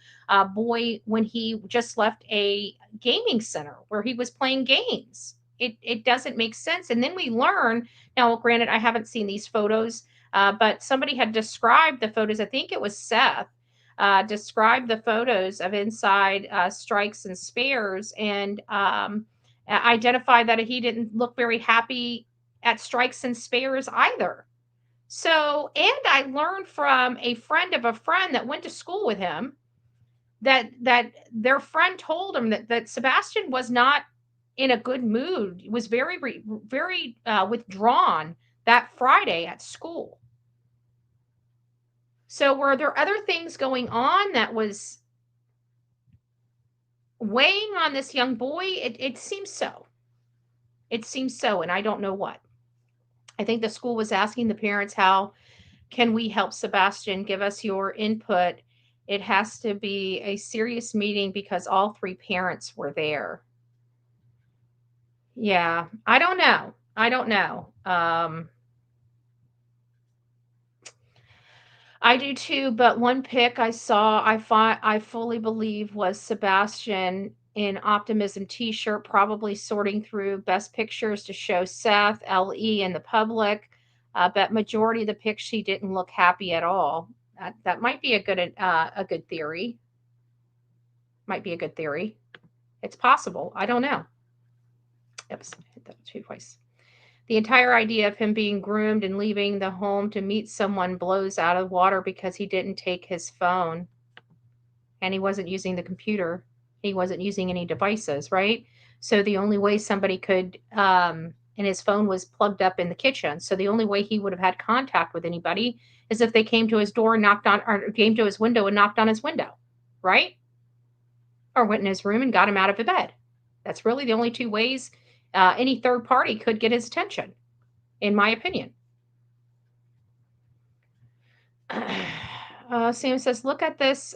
[SPEAKER 14] boy when he just left a gaming center where he was playing games? It doesn't make sense. And then we learn, now, granted, I haven't seen these photos, but somebody had described the photos. I think it was Seth, described the photos of inside Strikes and Spares, and identified that he didn't look very happy at Strikes and Spares either. So, and I learned from a friend of a friend that went to school with him that their friend told him that Sebastian was not in a good mood. He was very withdrawn that Friday at school. So were there other things going on that was weighing on this young boy? It seems so. It seems so, and I don't know what. I think the school was asking the parents, how can we help Sebastian? Give us your input. It has to be a serious meeting because all three parents were there. Yeah, I don't know. I do too, but one pic I saw, I fully believe was Sebastian in Optimism t-shirt, probably sorting through best pictures to show Seth, LE, and the public. But majority of the pics, she didn't look happy at all. That might be a good theory. Might be a good theory. It's possible. I don't know. Oops, hit that twice. The entire idea of him being groomed and leaving the home to meet someone blows out of water because he didn't take his phone and he wasn't using the computer. He wasn't using any devices, right? So the only way somebody could, and his phone was plugged up in the kitchen. So the only way he would have had contact with anybody is if they came to his door and knocked on, or came to his window and knocked on his window, right? Or went in his room and got him out of the bed. That's really the only two ways any third party could get his attention, in my opinion. Sam says, look at this.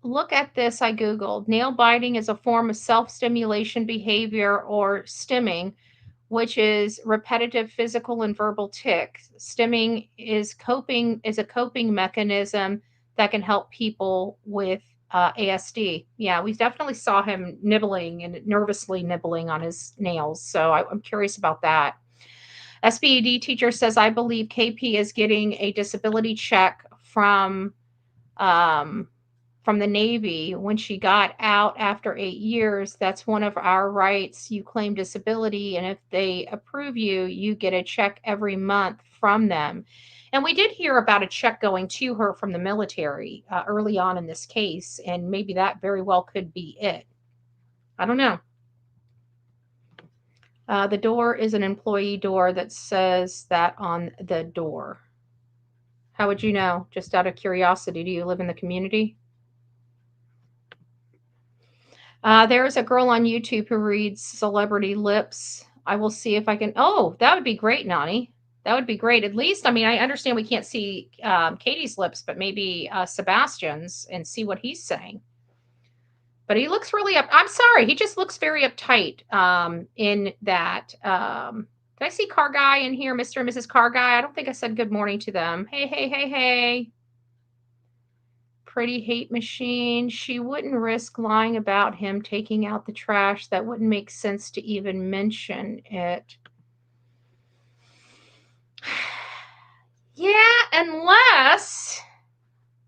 [SPEAKER 14] Look at this. I Googled. Nail biting is a form of self-stimulation behavior, or stimming, which is repetitive physical and verbal tics. Stimming is a coping mechanism that can help people with ASD. Yeah, we definitely saw him nibbling and nervously nibbling on his nails. So I'm curious about that. SBED teacher says, I believe KP is getting a disability check from the Navy when she got out after 8 years. That's one of our rights. You claim disability, and if they approve you, you get a check every month from them. And we did hear about a check going to her from the military early on in this case, and maybe that very well could be it. I don't know. The door is an employee door that says that on the door. How would you know? Just out of curiosity, do you live in the community? There's a girl on YouTube who reads celebrity lips. I will see if I can. Oh, that would be great, Nani. That would be great. At least, I mean, I understand we can't see Katie's lips, but maybe Sebastian's, and see what he's saying. But he looks really I'm sorry. He just looks very uptight in that. Did I see Car Guy in here, Mr. and Mrs. Car Guy? I don't think I said good morning to them. Hey, hey, hey, hey. Pretty hate machine. She wouldn't risk lying about him taking out the trash. That wouldn't make sense to even mention it. Yeah, unless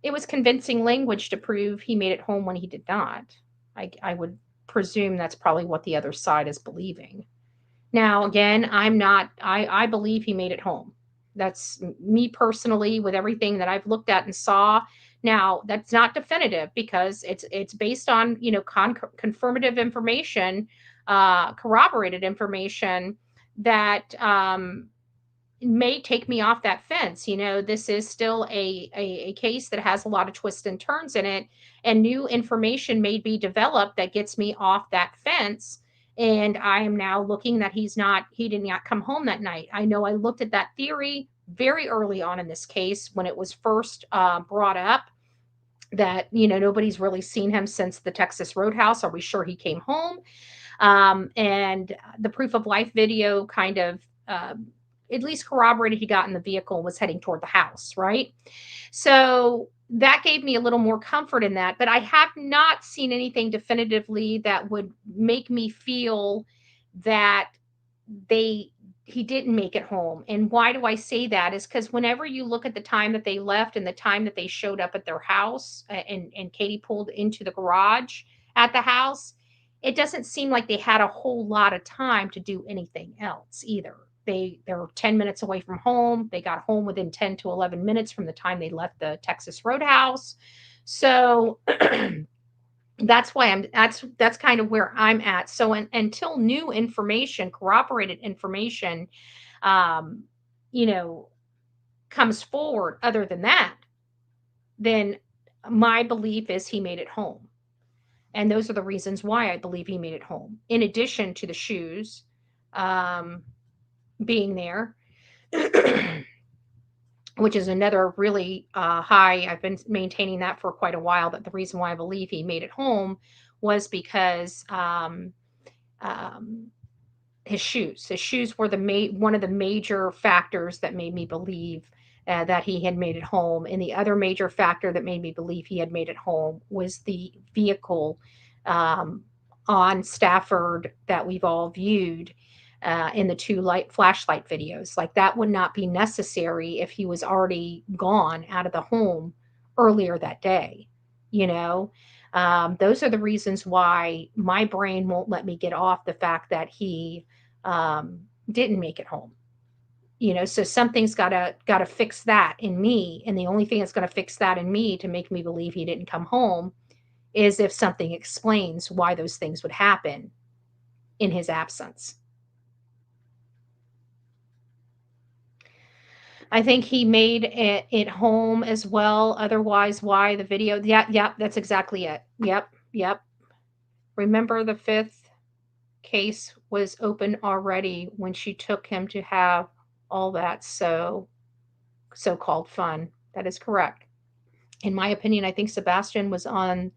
[SPEAKER 14] it was convincing language to prove he made it home when he did not. I would presume that's probably what the other side is believing. Now, again, I believe he made it home. That's me personally, with everything that I've looked at and saw. Now, that's not definitive because it's based on, you know, confirmative information, corroborated information that may take me off that fence. You know, this is still a case that has a lot of twists and turns in it, and new information may be developed that gets me off that fence. And I am now looking that he did not come home that night. I know I looked at that theory very early on in this case when it was first brought up, that, you know, nobody's really seen him since the Texas Roadhouse. Are we sure he came home? And the proof of life video kind of at least corroborated he got in the vehicle and was heading toward the house, right? So that gave me a little more comfort in that, but I have not seen anything definitively that would make me feel that he didn't make it home. And why do I say that? Is because whenever you look at the time that they left and the time that they showed up at their house, and Katie pulled into the garage at the house, it doesn't seem like they had a whole lot of time to do anything else either. They're 10 minutes away from home. They got home within 10 to 11 minutes from the time they left the Texas Roadhouse. So that's why that's kind of where I'm at. So until new information, corroborated information, you know, comes forward other than that, then my belief is he made it home. And those are the reasons why I believe he made it home. In addition to the shoes being there, which is another really high. I've been maintaining that for quite a while, that the reason why I believe he made it home was because his shoes. His shoes were one of the major factors that made me believe that he had made it home. And the other major factor that made me believe he had made it home was the vehicle on Stafford that we've all viewed in the two flashlight videos. Like, that would not be necessary if he was already gone out of the home earlier that day. You know, those are the reasons why my brain won't let me get off the fact that he didn't make it home. You know, so something's gotta fix that in me. And the only thing that's going to fix that in me to make me believe he didn't come home is if something explains why those things would happen in his absence. I think he made it home as well. Otherwise, why the video? Yeah, that's exactly it. Yep. Remember, the 5th case was open already when she took him to have all that so-called fun. That is correct. In my opinion, I think Sebastian was on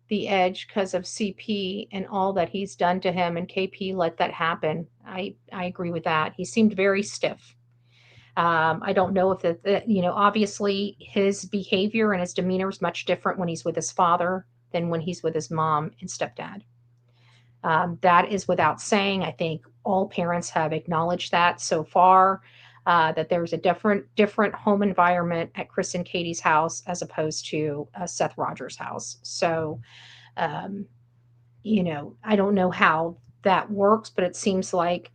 [SPEAKER 14] the edge because of CP and all that he's done to him, and KP let that happen. I agree with that. He seemed very stiff. I don't know if you know, obviously his behavior and his demeanor is much different when he's with his father than when he's with his mom and stepdad. That is without saying. I think all parents have acknowledged that so far, that there's a different home environment at Chris and Katie's house as opposed to Seth Rogers' house. So, you know, I don't know how that works, but it seems like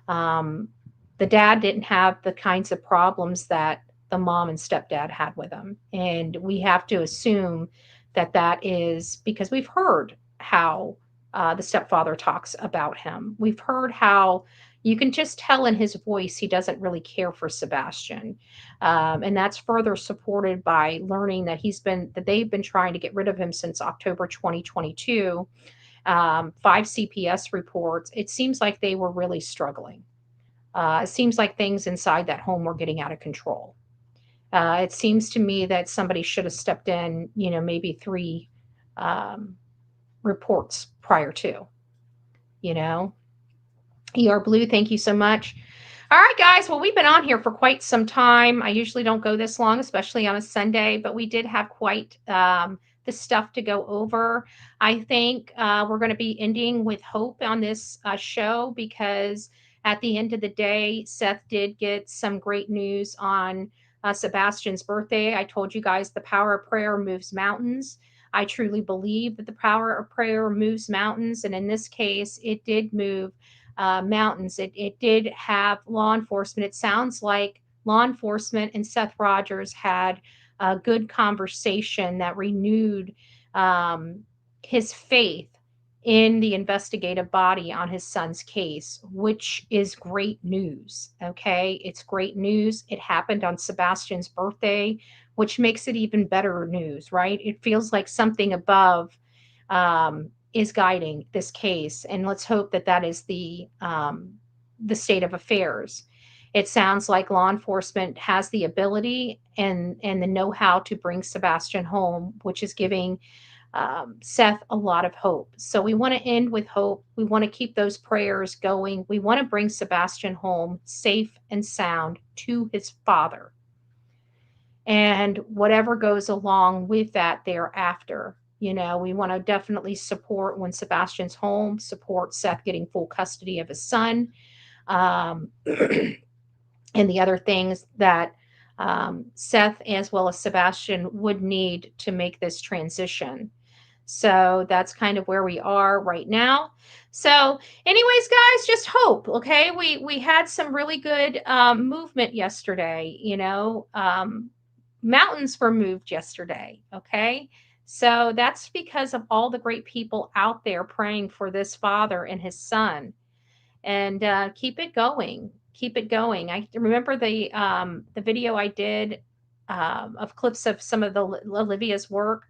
[SPEAKER 14] the dad didn't have the kinds of problems that the mom and stepdad had with him. And we have to assume that that is because we've heard how the stepfather talks about him. We've heard how you can just tell in his voice he doesn't really care for Sebastian. And that's further supported by learning that they've been trying to get rid of him since October 2022. 5 CPS reports. It seems like they were really struggling. It seems like things inside that home were getting out of control. It seems to me that somebody should have stepped in, you know, maybe 3 reports prior to, you know. ER Blue, thank you so much. All right, guys. Well, we've been on here for quite some time. I usually don't go this long, especially on a Sunday, but we did have quite the stuff to go over. I think we're going to be ending with hope on this show, because at the end of the day, Seth did get some great news on Sebastian's birthday. I told you guys the power of prayer moves mountains. I truly believe that the power of prayer moves mountains. And in this case, it did move mountains. It did have law enforcement. It sounds like law enforcement and Seth Rogers had a good conversation that renewed his faith in the investigative body on his son's case, which is great news. Okay. It's great news. It happened on Sebastian's birthday, which makes it even better news, right? It feels like something above is guiding this case. And let's hope that that is the state of affairs. It sounds like law enforcement has the ability and the know-how to bring Sebastian home, which is giving Seth a lot of hope. So we want to end with hope. We want to keep those prayers going. We want to bring Sebastian home safe and sound to his father. And whatever goes along with that thereafter, you know, we want to definitely support when Sebastian's home, support Seth getting full custody of his son, and the other things that Seth as well as Sebastian would need to make this transition. So that's kind of where we are right now. So anyways, guys, just hope, okay? We had some really good movement yesterday, you know. Mountains were moved yesterday, okay? So that's because of all the great people out there praying for this father and his son. And keep it going. Keep it going. I remember the video I did of clips of some of the Olivia's work.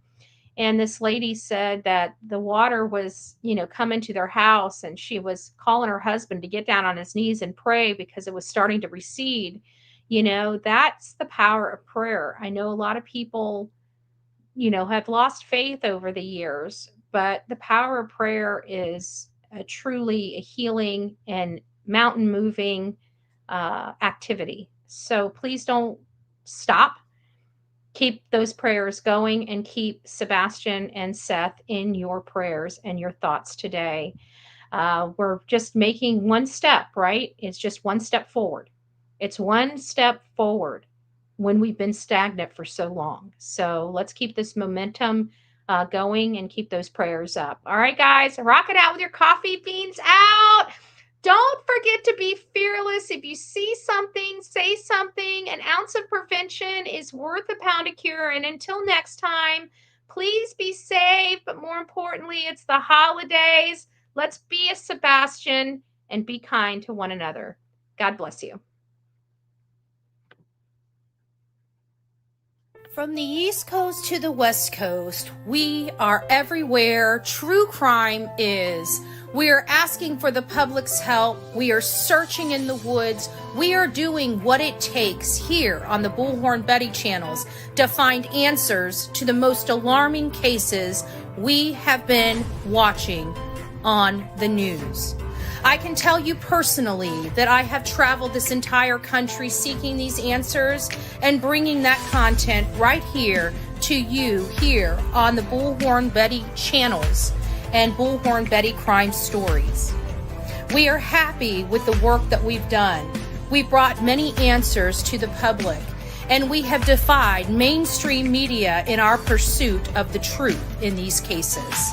[SPEAKER 14] And this lady said that the water was, you know, coming to their house, and she was calling her husband to get down on his knees and pray because it was starting to recede. You know, that's the power of prayer. I know a lot of people, you know, have lost faith over the years, but the power of prayer is truly a healing and mountain moving activity. So please don't stop. Keep those prayers going and keep Sebastian and Seth in your prayers and your thoughts today. We're just making one step, right? It's just one step forward. It's one step forward when we've been stagnant for so long. So let's keep this momentum going and keep those prayers up. All right, guys, rock it out with your coffee beans out. Don't forget to be fearless. If you see something, say something. An ounce of prevention is worth a pound of cure. And until next time, please be safe. But more importantly, it's the holidays. Let's be a Sebastian and be kind to one another. God bless you.
[SPEAKER 13] From the East Coast to the West Coast, we are everywhere true crime is. We are asking for the public's help. We are searching in the woods. We are doing what it takes here on the Bullhorn Betty channels to find answers to the most alarming cases we have been watching on the news. I can tell you personally that I have traveled this entire country seeking these answers and bringing that content right here to you here on the Bullhorn Betty channels and Bullhorn Betty Crime Stories. We are happy with the work that we've done. We brought many answers to the public, and we have defied mainstream media in our pursuit of the truth in these cases.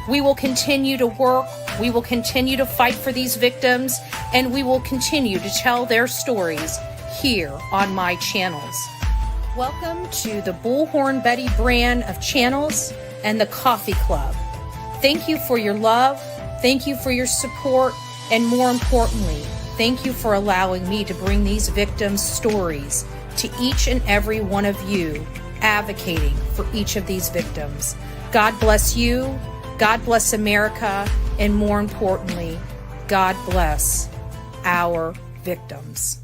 [SPEAKER 13] We will continue to work, we will continue to fight for these victims, and we will continue to tell their stories here on my channels. Welcome to the Bullhorn Betty brand of channels and the Coffee Club. Thank you for your love, thank you for your support, and more importantly, thank you for allowing me to bring these victims' stories to each and every one of you, advocating for each of these victims. God bless you. God bless America, and more importantly, God bless our victims.